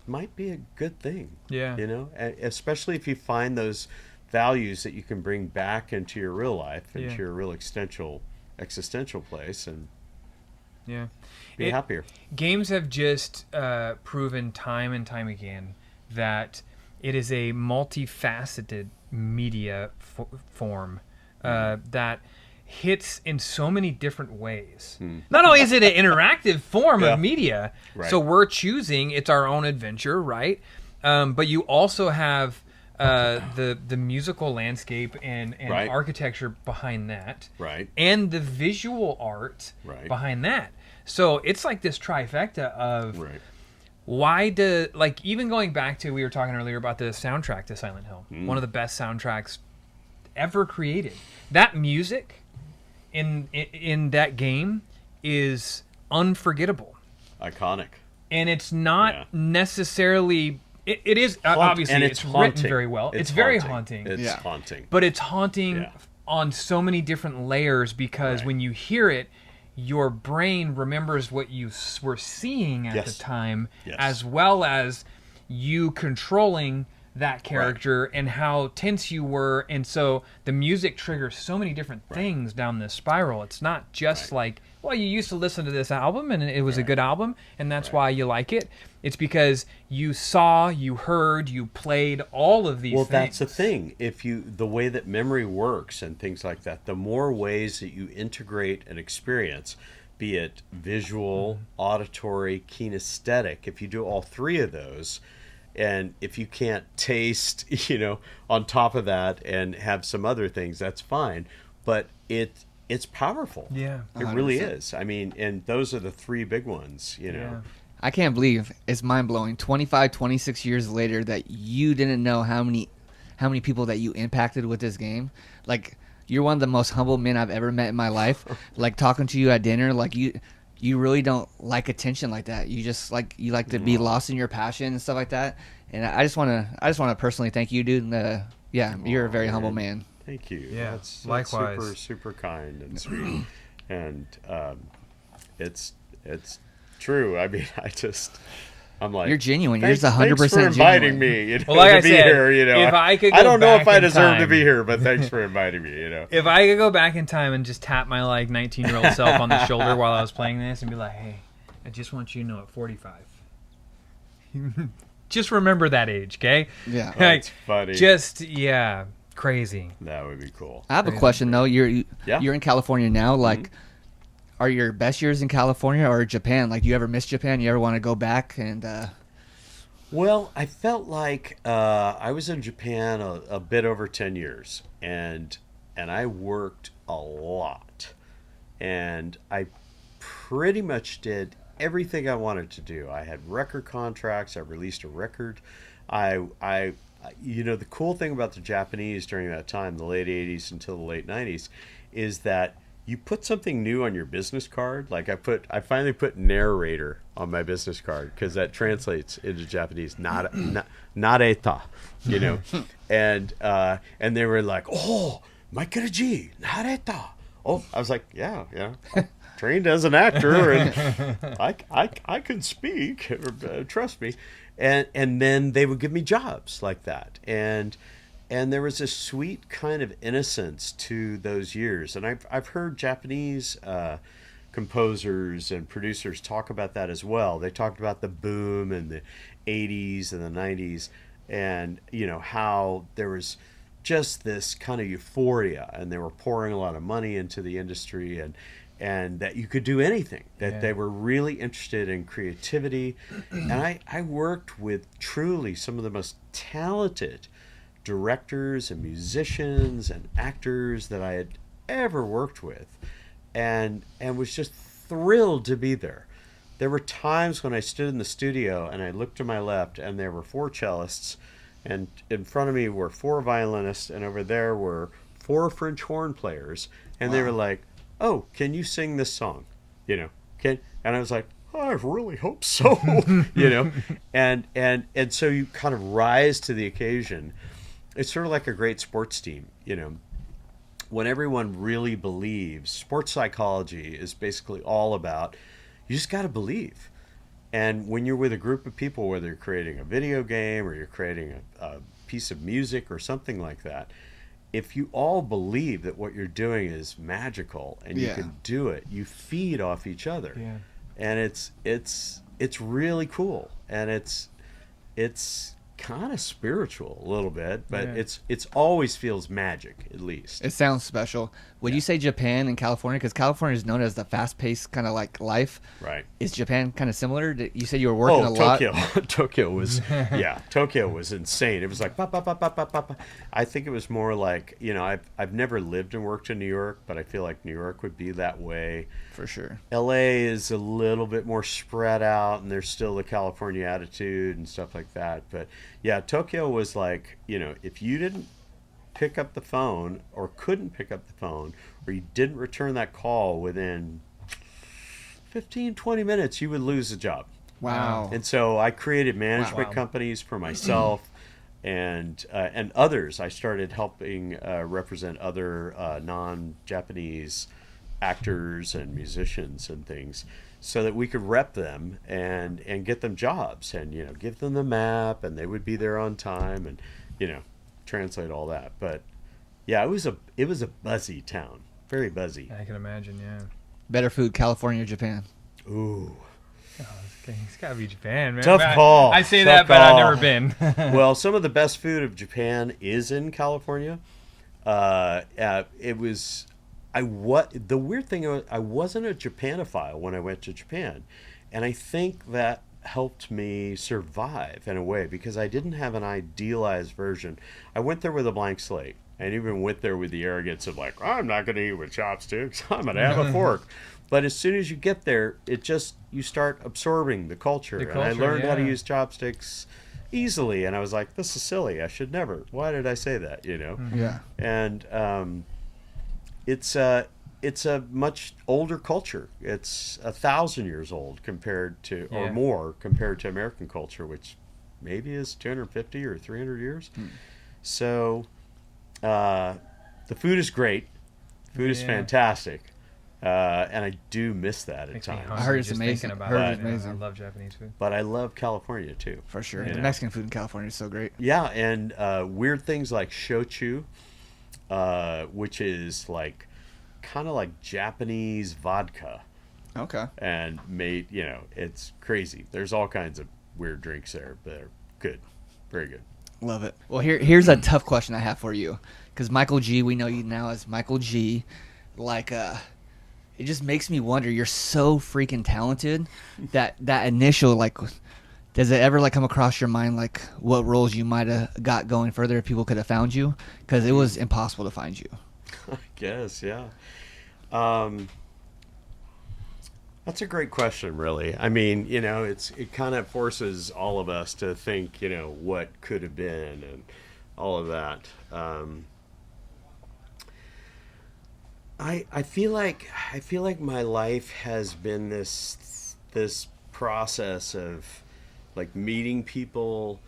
might be a good thing. Yeah. You know, especially if you find those values that you can bring back into your real life, into your real existential place, and be happier. Games have just proven time and time again that it is a multifaceted media form that hits in so many different ways. Not only is it an interactive form of media, so we're choosing, it's our own adventure, right? But you also have the musical landscape and architecture behind that, and the visual art behind that. So it's like this trifecta of why do, like, even going back to, we were talking earlier about the soundtrack to Silent Hill, one of the best soundtracks ever created. That music in that game is unforgettable, iconic, and it's not necessarily. It is obviously, and it's written very well. It's very haunting. It's haunting, but it's haunting on so many different layers, because when you hear it, your brain remembers what you were seeing at the time, as well as you controlling that character and how tense you were. And so the music triggers so many different things down this spiral. It's not just like, well, you used to listen to this album and it was a good album and that's why you like it. It's because you saw, you heard, you played all of these things. Well, that's the thing. The way that memory works and things like that, the more ways that you integrate an experience, be it visual, auditory, kinesthetic, if you do all three of those, and if you can't taste, on top of that and have some other things, that's fine. But it's powerful. Yeah. It 100%. Really is. I mean, and those are the three big ones, Yeah. I can't believe it's mind-blowing 25, 26 years later that you didn't know how many people that you impacted with this game. Like, you're one of the most humble men I've ever met in my life. Like, talking to you at dinner, like, you really don't like attention like that. You just like to be lost in your passion and stuff like that. And I just want to personally thank you, dude. You're a very humble man. Thank you. Yeah, that's likewise. Super, super kind and sweet. And it's true. I mean, I'm like, you're genuine. You're just 100% genuine. Thanks for inviting me. Well, like to I be said, here. if I could, go I don't know back if I in deserve time, to be here, but thanks for inviting me. If I could go back in time and just tap my 19-year-old self on the shoulder while I was playing this and be like, "Hey, I just want you to know at 45." Just remember that age, okay? Yeah, that's funny. Crazy. That would be cool. I have a question though. You're in California now. Like, are your best years in California or Japan? Like, do you ever miss Japan? You ever want to go back? And well, I felt like I was in Japan a bit over 10 years, and I worked a lot, and I pretty much did everything I wanted to do. I had record contracts. I released a record. The cool thing about the Japanese during that time, the late 80s until the late 90s, is that you put something new on your business card. Like I finally put narrator on my business card because that translates into Japanese, nareta, you know, and they were like, oh, Michael G, nareta. Oh, I was like, yeah, trained as an actor, and I can speak. Trust me, and then they would give me jobs like that, and there was a sweet kind of innocence to those years, and I've heard Japanese composers and producers talk about that as well. They talked about the boom in the 80s and the 90s, and you know how there was just this kind of euphoria, and they were pouring a lot of money into the industry, and that you could do anything, that they were really interested in creativity. And I worked with truly some of the most talented directors and musicians and actors that I had ever worked with, and was just thrilled to be there. There were times when I stood in the studio and I looked to my left and there were 4 cellists, and in front of me were 4 violinists, and over there were 4 French horn players, and they were like, oh, can you sing this song? You know, and I was like, oh, I really hope so. You know, and so you kind of rise to the occasion. It's sort of like a great sports team, you know. When everyone really believes, sports psychology is basically all about, you just got to believe. And when you're with a group of people, whether you're creating a video game or you're creating a piece of music or something like that, if you all believe that what you're doing is magical and you can do it, you feed off each other. Yeah. And it's really cool. And it's kind of spiritual a little bit, but it's always feels magic, at least. It sounds special. Would you say Japan and California, because California is known as the fast-paced kind of like life, right? Is Japan kind of similar? You said you were working a lot. Tokyo was Tokyo was insane. It was like bah, bah, bah, bah, bah, bah. I think it was more like, you know, I've never lived and worked in New York, but I feel like New York would be that way for sure. LA is a little bit more spread out, and there's still the California attitude and stuff like that, but yeah, Tokyo was like, you know, if you didn't pick up the phone or couldn't pick up the phone, or you didn't return that call within 15-20 minutes, you would lose the job. Wow. And so I created management companies for myself and others. I started helping represent other non-Japanese actors and musicians and things, so that we could rep them and get them jobs, and, you know, give them the map, and they would be there on time, and, you know, translate all that. But yeah, it was a buzzy town, very buzzy. I can imagine. Yeah. Better food, California or Japan? Ooh. Oh, it's gotta be Japan, man. Tough call. I say that, but I've never been. Well, some of the best food of Japan is in California. It was. The weird thing, I wasn't a Japanophile when I went to Japan, and I think that helped me survive in a way, because I didn't have an idealized version. I went there with a blank slate, and even went there with the arrogance of like, I'm not going to eat with chopsticks, I'm going to have a fork. But as soon as you get there, you start absorbing the culture, and I learned how to use chopsticks easily, and I was like, this is silly, I should never. Why did I say that, you know? Yeah. And it's a much older culture. It's 1,000 years old compared to, or more compared to American culture, which maybe is 250 or 300 years. So the food is great. Food is fantastic. And I do miss that at times. I heard it's amazing. I love Japanese food. But I love California too. For sure. The Mexican food in California is so great. Yeah, and weird things like shochu, which is like kind of like Japanese vodka. Okay. And made, you know, it's crazy. There's all kinds of weird drinks there, but they're good. Very good. Love it. Well, here's a tough question I have for you. Because Michael G, we know you now as Michael G. Like, it just makes me wonder, you're so freaking talented that initial, like, does it ever, like, come across your mind, like, what roles you might have got going further if people could have found you? Because it was impossible to find you. I guess, yeah. That's a great question, really. I mean, you know, it kind of forces all of us to think, you know, what could have been and all of that. I feel like my life has been this process of like meeting people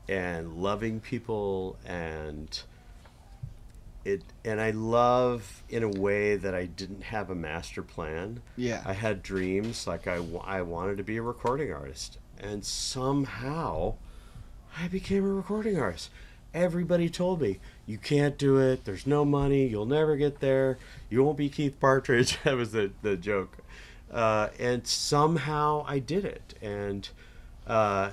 and loving people, and I love in a way that I didn't have a master plan. Yeah. I had dreams, like I wanted to be a recording artist, and somehow I became a recording artist. Everybody told me, you can't do it, there's no money, you'll never get there, you won't be Keith Partridge. That was the joke. And somehow I did it, and I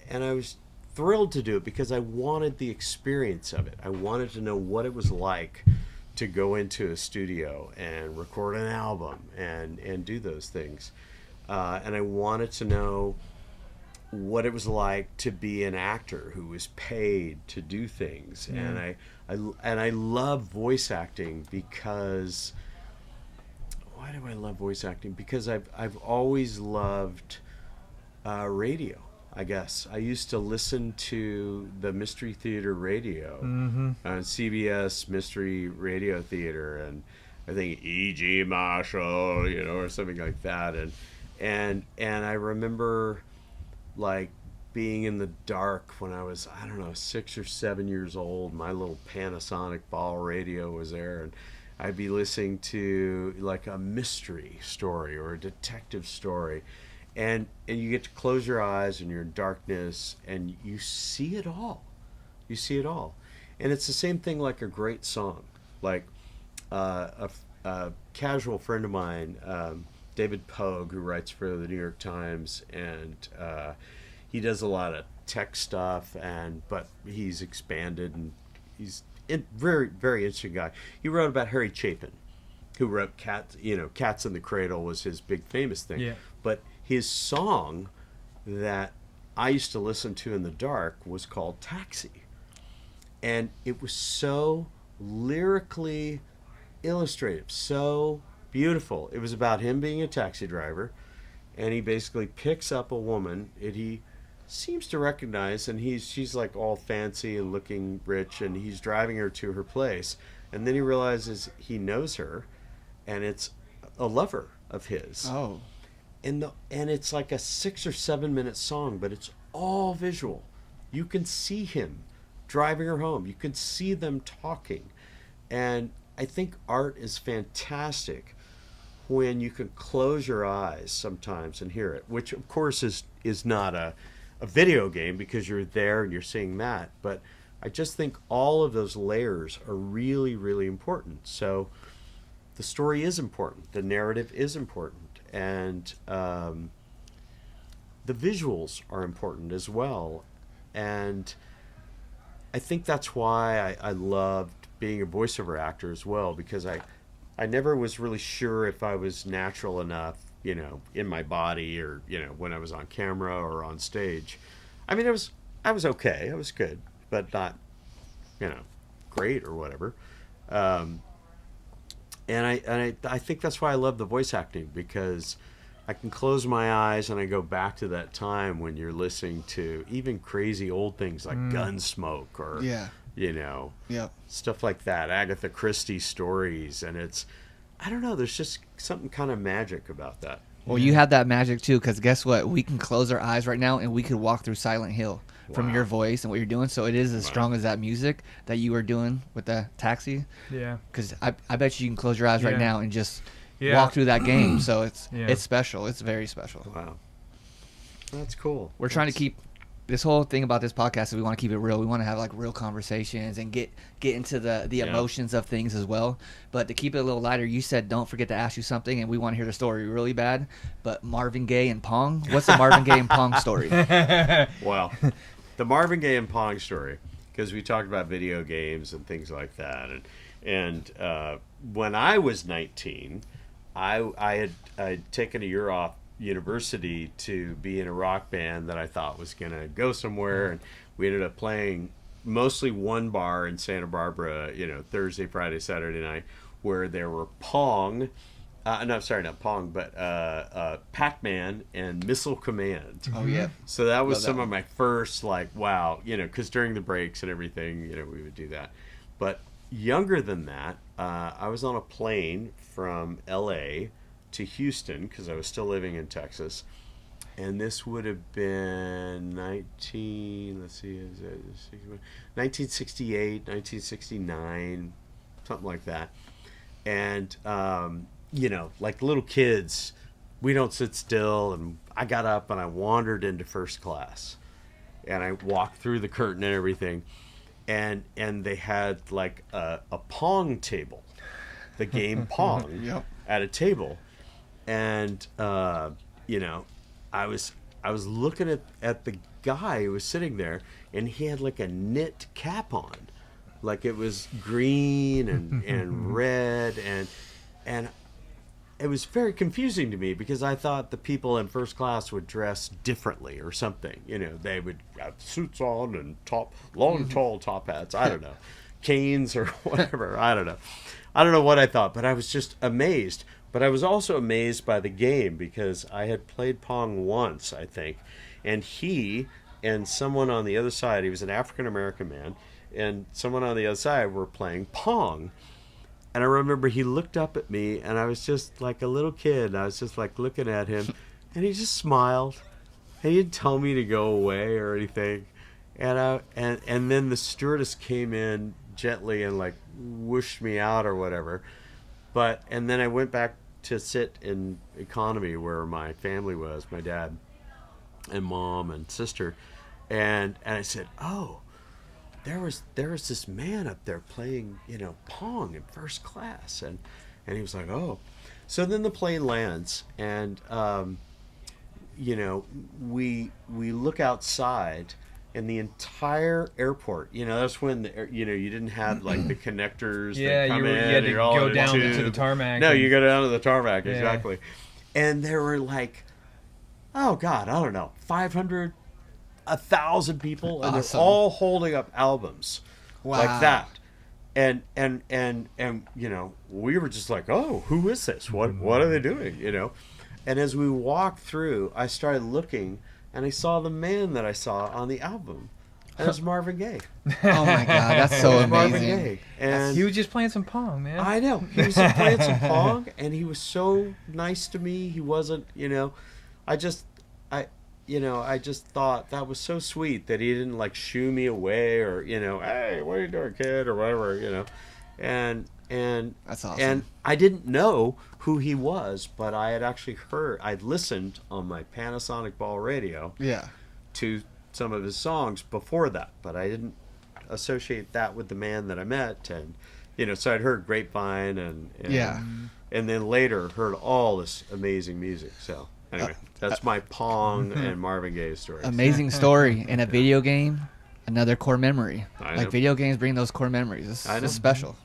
was thrilled to do it because I wanted the experience of it. I wanted to know what it was like to go into a studio and record an album and do those things. And I wanted to know what it was like to be an actor who was paid to do things. And I love voice acting because... Why do I love voice acting? Because I've always loved radio, I guess. I used to listen to the Mystery Theater radio on CBS Mystery Radio Theater, and I think E.G. Marshall, or something like that. And I remember like being in the dark when I was, I don't know, 6 or 7 years old. My little Panasonic ball radio was there, and I'd be listening to like a mystery story or a detective story, and you get to close your eyes and you're in darkness and you see it all. You see it all. And it's the same thing like a great song. Like a casual friend of mine, David Pogue, who writes for the New York Times, and he does a lot of tech stuff, but he's expanded, and he's very, very interesting guy. He wrote about Harry Chapin, who wrote Cats in the Cradle was his big famous thing. Yeah. But his song that I used to listen to in the dark was called Taxi. And it was so lyrically illustrative, so beautiful. It was about him being a taxi driver, and he basically picks up a woman and he seems to recognize, and she's like all fancy and looking rich, and he's driving her to her place, and then he realizes he knows her, and it's a lover of his. Oh. And it's like a 6 or 7 minute song, but it's all visual. You can see him driving her home. You can see them talking. And I think art is fantastic when you can close your eyes sometimes and hear it, which of course is not a video game because you're there and you're seeing that. But I just think all of those layers are really, really important. So the story is important. The narrative is important. And the visuals are important as well. And I think that's why I loved being a voiceover actor as well, because I never was really sure if I was natural enough, in my body or, when I was on camera or on stage. I mean, I was okay. I was good, but not, great or whatever. And I think that's why I love the voice acting, because I can close my eyes and I go back to that time when you're listening to even crazy old things like Gunsmoke or, stuff like that, Agatha Christie stories. And I don't know, there's just something kind of magic about that. Well, you have that magic too, because guess what? We can close our eyes right now and we could walk through Silent Hill from your voice and what you're doing. So it is as strong as that music that you were doing with the taxi. Yeah. Because I bet you can close your eyes right now and just walk through that game. So it's special. It's very special. Wow. That's cool. We're trying to keep this whole thing about this podcast is we want to keep it real. We want to have like real conversations and get into the emotions of things as well. But to keep it a little lighter, you said don't forget to ask you something, and we want to hear the story really bad. But Marvin Gaye and Pong, what's the Marvin Gaye and Pong story? Well, the Marvin Gaye and Pong story, because we talked about video games and things like that, and when I was 19, I had taken a year off university to be in a rock band that I thought was going to go somewhere, and we ended up playing mostly one bar in Santa Barbara, Thursday, Friday, Saturday night, where there were Pong, not Pong, but Pac-Man and Missile Command. Oh yeah. So that was some of my first, like, wow, because during the breaks and everything, we would do that. But younger than that, I was on a plane from L.A. to Houston because I was still living in Texas. And this would have been 1968, 1969, something like that. And, like little kids, we don't sit still. And I got up and I wandered into first class. And I walked through the curtain and everything. And they had like a Pong table, the game Pong, Yep. at a table. And, I was looking at the guy who was sitting there, and he had like a knit cap on, like it was green and red, and it was very confusing to me because I thought the people in first class would dress differently or something. They would have suits on and long tall top hats. I don't know, canes or whatever. I don't know what I thought, but I was just amazed. But I was also amazed by the game because I had played Pong once, I think, and he and someone on the other side, he was an African-American man, and someone on the other side were playing Pong. And I remember he looked up at me, and I was just like a little kid. I was just like looking at him, and he just smiled. And he didn't tell me to go away or anything. And then the stewardess came in gently and like whooshed me out or whatever. And then I went back to sit in economy where my family was, my dad and mom and sister, and I said, "Oh, there was this man up there playing, Pong in first class," and he was like, "Oh." So then the plane lands, and we look outside. And the entire airport, that's when you didn't have like the connectors. Yeah, that come you in, had to you're all go in a down tube. to the tarmac. No, and- you go down to the tarmac, Yeah. exactly. And there were like, oh God, I don't know, 500, 1,000 people, and Awesome. they're all holding up albums like that. And we were just like, oh, who is this? What are they doing? And as we walked through, I started looking. And I saw the man that I saw on the album. And it was Marvin Gaye. Oh my God, that's so It was Marvin amazing. Gaye. And He was just playing some Pong, man. I know. He was just playing some Pong, and he was so nice to me. He wasn't, I just thought that was so sweet that he didn't like shoo me away or, hey, what are you doing, kid, or whatever, And That's awesome. And I didn't know who he was, but I had actually I'd listened on my Panasonic ball radio Yeah. to some of his songs before that, but I didn't associate that with the man that I met. And, so I'd heard Grapevine and then later heard all this amazing music. So anyway, that's my Pong and Marvin Gaye story. Amazing story. In a video game, another core memory. I Like know. video games bring those core memories. I know. It's special.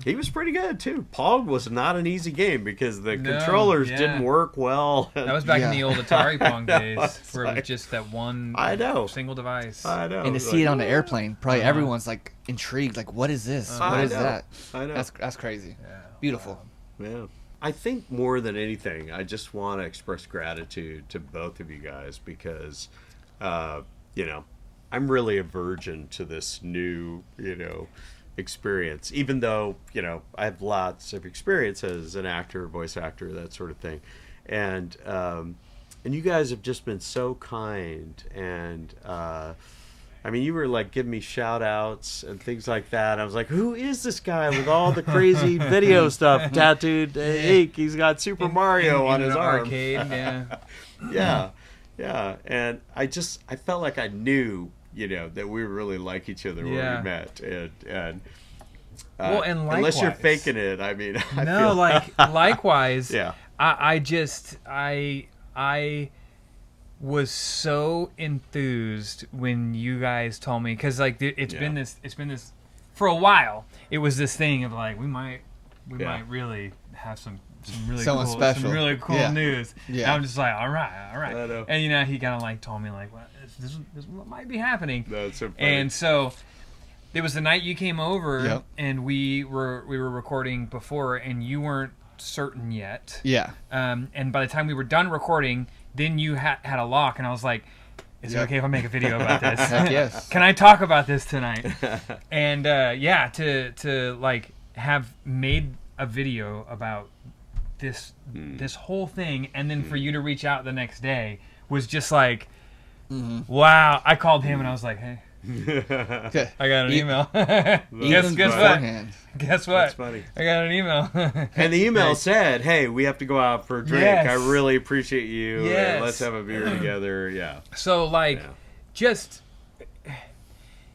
He was pretty good too. Pong was not an easy game because the No, controllers yeah. didn't work well. That was back in the old Atari Pong days, It's where it like- was just that one I know. single device. I know. And to It's see it like, on the "Oh." airplane, probably Uh-huh. everyone's like intrigued. Like, what is this? What I is know. that? I know. That's crazy. Yeah. Beautiful. Yeah. I think more than anything, I just want to express gratitude to both of you guys because, I'm really a virgin to this new, experience. Even though, I have lots of experience as an actor, voice actor, that sort of thing. And you guys have just been so kind. And, you were like giving me shout outs and things like that. I was like, who is this guy with all the crazy video stuff tattooed ink? He's got Super Mario on in his an arm. arcade, yeah. Yeah. And I felt like I knew, that we really like each other when Yeah. we met. And Well, and unless you're likewise. faking it, I No, feel like likewise. Yeah. I was so enthused when you guys told me, because like it's been this for a while. It was this thing of like we might really have some really Someone cool, special. some really cool Yeah. news. Yeah. And I'm just like, all right. I know. And he kind of like told me like, well, this might be happening. That's so funny. And so it was the night you came over, Yep. and we were recording before, and you weren't certain yet. Yeah. And by the time we were done recording, then you had a lock, and I was like, Is it okay if I make a video about this? Heck yes. Can I talk about this tonight? And yeah, to like have made a video about this whole thing, and then for you to reach out the next day was just like, wow. I called him and I was like, hey, I got an email. Guess what? Guess what? That's funny. I got an email. And the email said, "Hey, we have to go out for a drink. Yes. I really appreciate you. Yes. And let's have a beer together." Yeah. So like, Yeah. just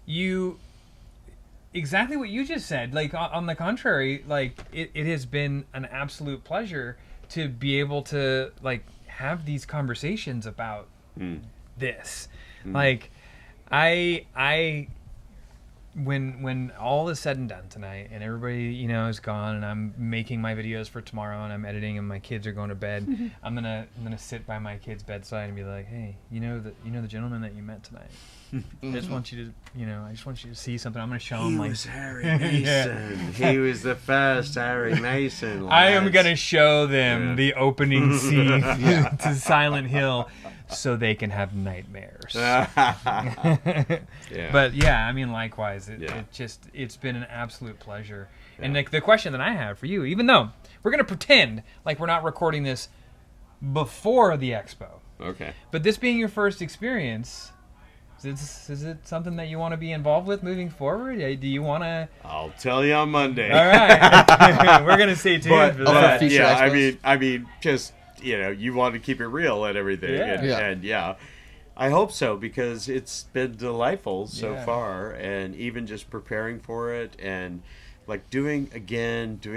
you, exactly what you just said. Like on the contrary, like it has been an absolute pleasure to be able to like have these conversations about this. Like, I when all is said and done tonight and everybody, you know, is gone and I'm making my videos for tomorrow and I'm editing and my kids are going to bed, I'm gonna sit by my kid's bedside and be like, hey, you know the gentleman that you met tonight. I just want you to see something. I'm gonna show him. He like, was Harry Mason. He was the first Harry Mason. I am lads. gonna show them the opening scene to Silent Hill, so they can have nightmares. Yeah. But yeah, I mean, likewise, Yeah. it's been an absolute pleasure. And the question that I have for you, even though we're gonna pretend like we're not recording this before the expo, Okay. but this being your first experience, is it something that you want to be involved with moving forward? Do you want to? I'll tell you on Monday. All right, we're gonna stay tuned But, for that. future yeah, expos. I mean, just you want to keep it real and everything, Yeah. and I hope so, because it's been delightful so Yeah. far, and even just preparing for it and like doing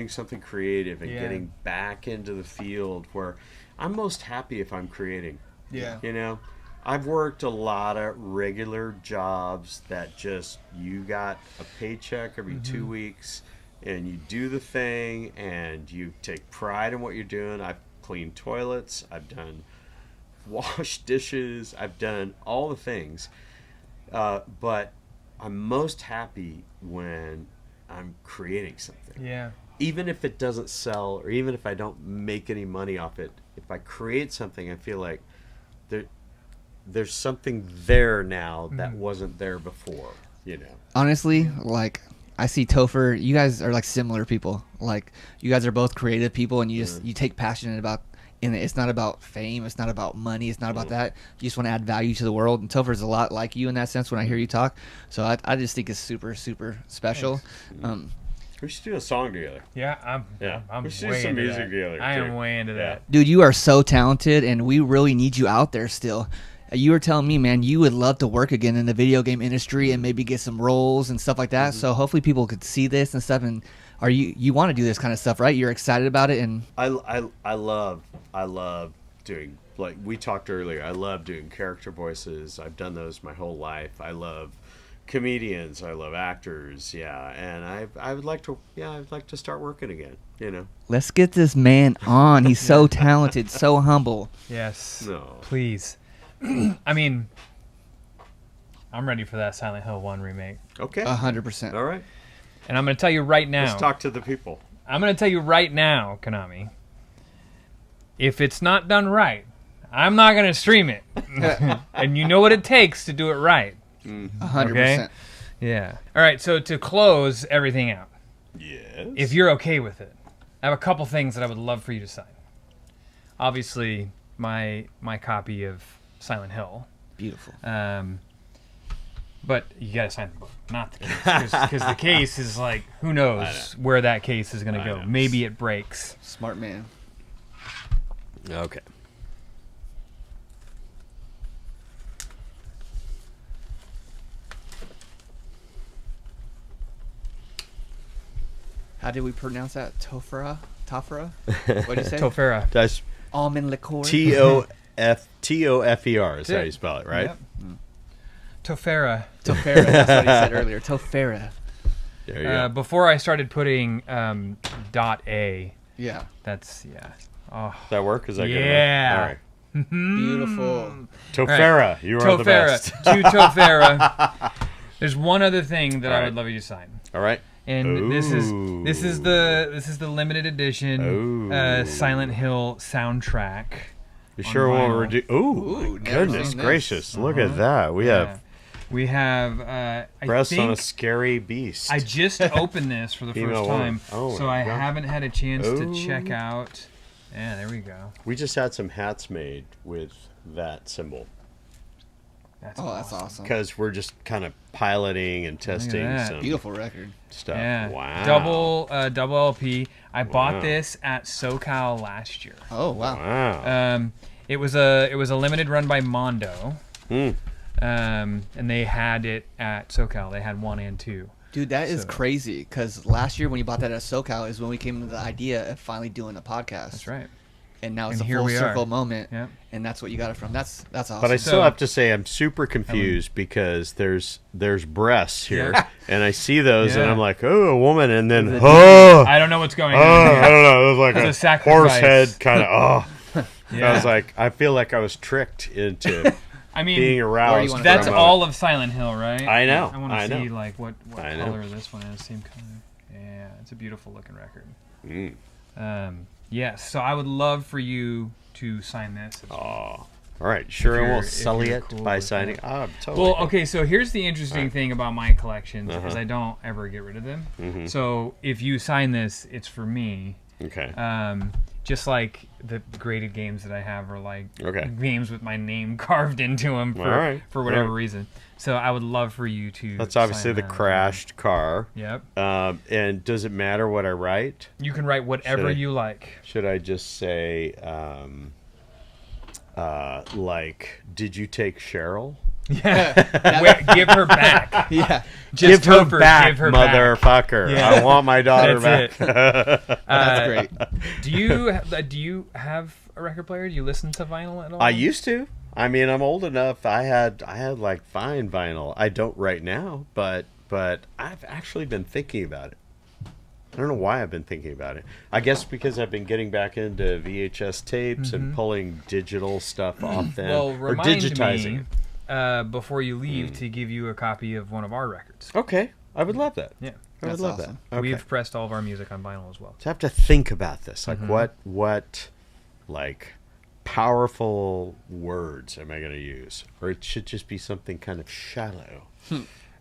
something creative and Yeah. getting back into the field where I'm most happy if I'm creating. Yeah. You know, I've worked a lot of regular jobs that just you got a paycheck every 2 weeks and you do the thing and you take pride in what you're doing. I've cleaned toilets, I've done washed dishes, I've done all the things. But I'm most happy when I'm creating something. Yeah. Even if it doesn't sell or even if I don't make any money off it, if I create something, I feel like there's something there now that wasn't there before, you know. Honestly, like, I see Tofer, you guys are like similar people. Like, you guys are both creative people, and you just you take passion about in it. It's not about fame, it's not about money, it's not about that. You just want to add value to the world, and Tofer's a lot like you in that sense when I hear you talk. So I just think it's super, super special. We should do a song together. Yeah, I'm We should do way some into music that. together, I am too. way into Yeah. that. Dude, you are so talented, and we really need you out there still. You were telling me, man, you would love to work again in the video game industry and maybe get some roles and stuff like that. So hopefully people could see this and stuff. And you want to do this kind of stuff, right? You're excited about it, and I love doing, like we talked earlier, I love doing character voices. I've done those my whole life. I love comedians, I love actors, and I'd like to start working again, you know. let's get this man on. He's so talented, so humble. Yes. No. Please. I mean, I'm ready for that Silent Hill 1 remake. Okay. 100%. All right. And I'm going to tell you right now. Let's talk to the people. I'm going to tell you right now, Konami. If it's not done right, I'm not going to stream it. And you know what it takes to do it right. 100%. Okay? Yeah. All right, so to close everything out, Yes. if you're okay with it, I have a couple things that I would love for you to sign. Obviously, my copy of Silent Hill. Beautiful. But you gotta sign the book, not the case, because the case is like, who knows where that case is gonna go? know. Maybe it breaks. Smart man. Okay. How did we pronounce that? Tofer-A? Tofer-A? What did you say? Tofer-A. That's Almond liqueur. Tofer is how you spell it, right? Yep. Tofer-A. Tofera. That's what he said earlier. Tofera. There you go. Before I started putting .A, Yeah. that's Oh, Does that work? Is that yeah. good? All right. Beautiful. Tofer-A, you are the best. To Tofer-A. There's one other thing that I All would right. love you to sign. All right. And this is the limited edition Ooh. Silent Hill soundtrack You on sure won't vinyl. reduce? Ooh, never goodness seen this. gracious! Look at Uh-huh. that. We Yeah. have We have. I breasts on a think scary beast. I just opened this for the Female first woman. time, Oh, so my I God. haven't had a chance to Ooh. check out. Yeah, there we go. We just had some hats made with that symbol That's That's awesome. because we're just kind of piloting and testing that. some Beautiful record. stuff. Yeah. Wow. Double LP. I Wow. bought this at SoCal last year. Oh wow. Wow. It was a limited run by Mondo, Mm. and they had it at SoCal. They had 1 and 2. Dude, that is So- crazy. Because last year when you bought that at SoCal is when we came to the idea of finally doing a podcast. That's right. And now it's And a here full we are. circle moment. Yeah. And that's what you got it from. That's awesome. But I So- still have to say I'm super confused because there's breasts here, and I see those, and Yeah. I'm like, oh, a woman, and then Is it- I don't know what's going on. I don't know. It was like It's a a horse sacrifice. head kind of. I Yeah. was like, I feel like I was tricked into I mean, being Where do aroused. you wanna that's from all of Silent Hill, right? I know, I want I to see know. like what I know. color this one is. Same color. Yeah, it's a beautiful looking record. Mm. Yes, so I would love for you to sign this. Oh, all right. Sure, I you're- won't if sully you're it cool by with signing. that. Oh, totally. Well, okay, so here's the interesting thing about my collections is I don't ever get rid of them. Mm-hmm. So if you sign this, it's for me. Okay. Just like the graded games that I have are like Okay. games with my name carved into them for, All right, for whatever all right. reason. So I would love for you to. That's obviously sign the that. crashed car. Yep. And does it matter what I write? You can write whatever Should I- you like. Should I just say, like, did you take Cheryl? Yeah. Wait, give her back. yeah. Just give her Tofer, back, give her back. motherfucker. Yeah. I want my daughter That's back. That's great. Do you have a record player? Do you listen to vinyl at all? I used to. I mean, I'm old enough. I had like fine vinyl. I don't right now, but I've actually been thinking about it. I don't know why I've been thinking about it. I guess because I've been getting back into VHS tapes and pulling digital stuff off them Well, or remind digitizing me before you leave to give you a copy of one of our records. it. Okay, I would love that. Yeah. I would That's love awesome. that. Okay. We've pressed all of our music on vinyl as well. So I have to think about this. Like what like powerful words am I going to use? Or it should just be something kind of shallow.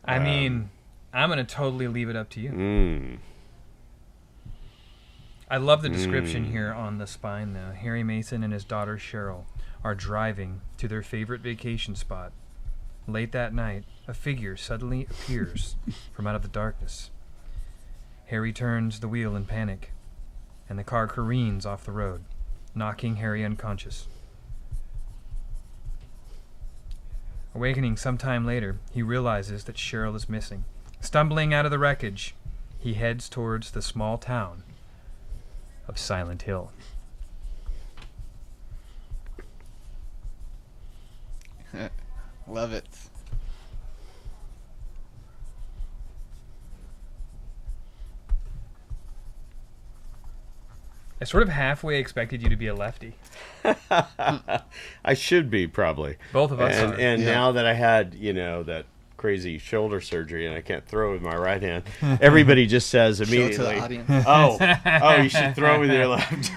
I mean, I'm going to totally leave it up to you. Mm. I love the description here on the spine, though. Harry Mason and his daughter Cheryl are driving to their favorite vacation spot. Late that night, a figure suddenly appears from out of the darkness. Harry turns the wheel in panic, and the car careens off the road, knocking Harry unconscious. Awakening sometime later, he realizes that Cheryl is missing. Stumbling out of the wreckage, he heads towards the small town of Silent Hill. Love it. I sort of halfway expected you to be a lefty. I should be probably. Both of us and, are. And Yeah. now that I had, that crazy shoulder surgery and I can't throw with my right hand, everybody just says Show it to immediately, the audience. oh, you should throw with your left.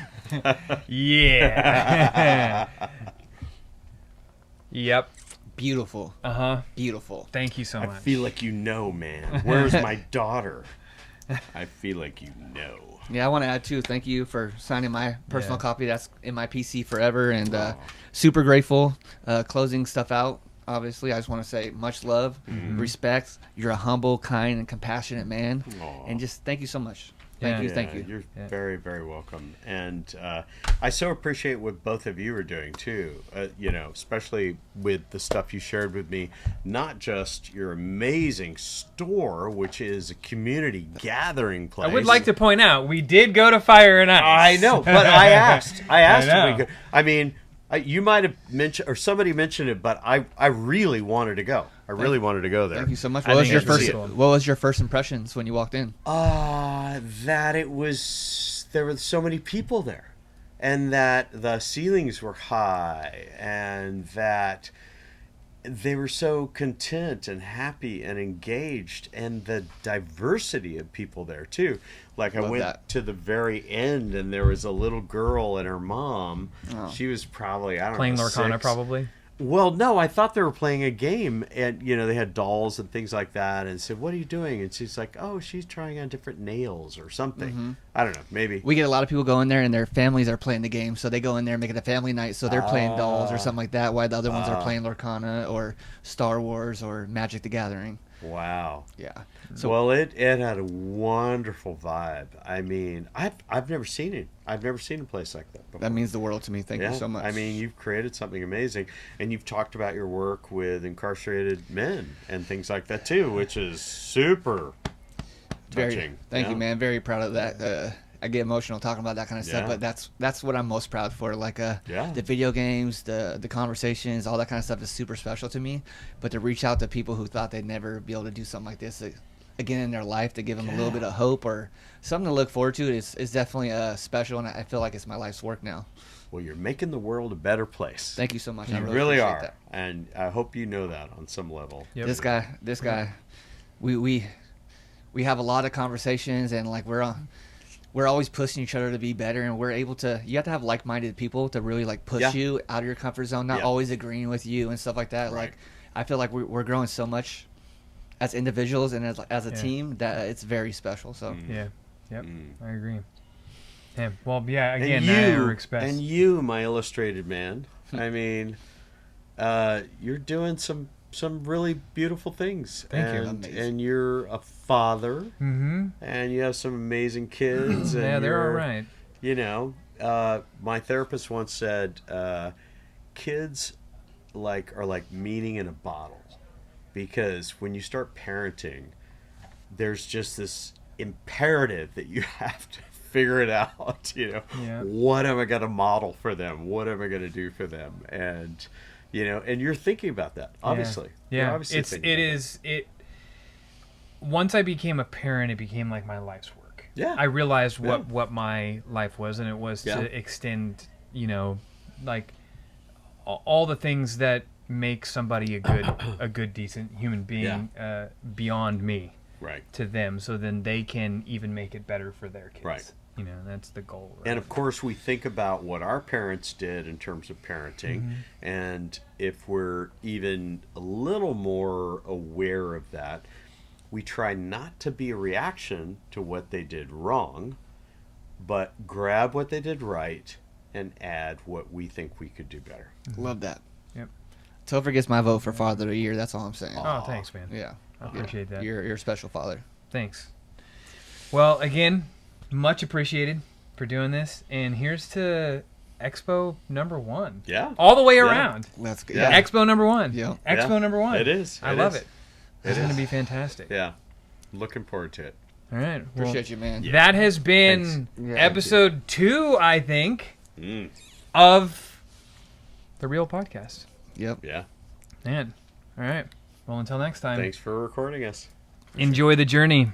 Yeah. Yep. Beautiful. Uh-huh. Beautiful. Thank you so I much. feel like man. Where's my daughter? I feel like you know. Yeah, I want to add too. Thank you for signing my personal Yeah. copy. That's in my PC forever, and super grateful. Closing stuff out. Obviously, I just want to say much love, respect. You're a humble, kind, and compassionate man, Aw. and just thank you so much. Yeah. Thank you. You're Yeah. very, very welcome. And I so appreciate what both of you are doing, too. Especially with the stuff you shared with me. Not just your amazing store, which is a community gathering place. I would like to point out, we did go to Fire and Ice. I know, but I asked. I asked I if we know. could. I mean, you might have mentioned, or somebody mentioned it, but I really wanted to go. I really wanted to go there. Thank you so much. I What was think your it's really first? cool. What was your first impressions when you walked in? That there were so many people there, and that the ceilings were high, and that they were so content and happy and engaged, and the diversity of people there too. Like I Love went that. to the very end, and there was a little girl and her mom. Oh. She was probably, I don't Playing know, Lorcana, 6. probably. Well, no, I thought they were playing a game, and they had dolls and things like that, and said, "What are you doing?" And she's like, "Oh, she's trying on different nails or something." I don't know, maybe. We get a lot of people go in there and their families are playing the game, so they go in there and make it a family night. So they're playing dolls or something like that, while the other ones are playing Lorcana or Star Wars or Magic the Gathering. Wow. Yeah. So, well, it had a wonderful vibe. I mean, I've never seen it. I've never seen a place like that before. That means the world to me. Thank you so much. I mean, you've created something amazing, and you've talked about your work with incarcerated men and things like that too, which is super touching. Thank you, man. Very proud of that. I get emotional talking about that kind of stuff, but that's what I'm most proud for. Like the video games, the conversations, all that kind of stuff is super special to me. But to reach out to people who thought they'd never be able to do something like this again in their life, to give them a little bit of hope or something to look forward to, is definitely special, and I feel like it's my life's work now. Well, you're making the world a better place. Thank you so much. You I really appreciate are, that. and I hope you know that on some level. Yep. This guy, we have a lot of conversations, and like we're always pushing each other to be better, and we're able to. You have to have like-minded people to really like push you out of your comfort zone, not always agreeing with you and stuff like that. Right. Like I feel like we're growing so much as individuals and as a team that it's very special. So Yeah. Yep. I agree. Yeah. Well, yeah. And Again, you, I respect. and you, my illustrated man. I mean, you're doing some really beautiful things. Thank you. Amazing. And you're a father, Mm-hmm. and you have some amazing kids. And Yeah, they're all you're, right. You know, my therapist once said, kids are like meaning in a bottle, because when you start parenting, there's just this imperative that you have to figure it out. What am I going to model for them? What am I going to do for them? And and you're thinking about that, obviously. Yeah. You're obviously thinking about that. Once I became a parent, it became like my life's work. Yeah. I realized what my life was, and it was to extend, like all the things that make somebody a good, decent human being beyond me, right, to them, so then they can even make it better for their kids. Right. That's the goal. Right? And of course, we think about what our parents did in terms of parenting, and if we're even a little more aware of that, we try not to be a reaction to what they did wrong, but grab what they did right and add what we think we could do better. love that. Yep. Topher gets my vote for Father of the Year. That's all I'm saying. Oh, thanks, man. Yeah, I appreciate that. You're a special father. Thanks. Well, again, much appreciated for doing this, and here's to Expo #1. Yeah. All the way around. Let's go. Yeah. Expo #1. Yeah. Expo #1. It is. I love it. It's going to be fantastic. Yeah. Looking forward to it. All right. Well, Appreciate you, man. that has been Thanks. Yeah. episode 2, I think, Mm. of the Real Podcast. Yep. Yeah. Man. All right. Well, until next time, Thanks for recording us. enjoy the journey.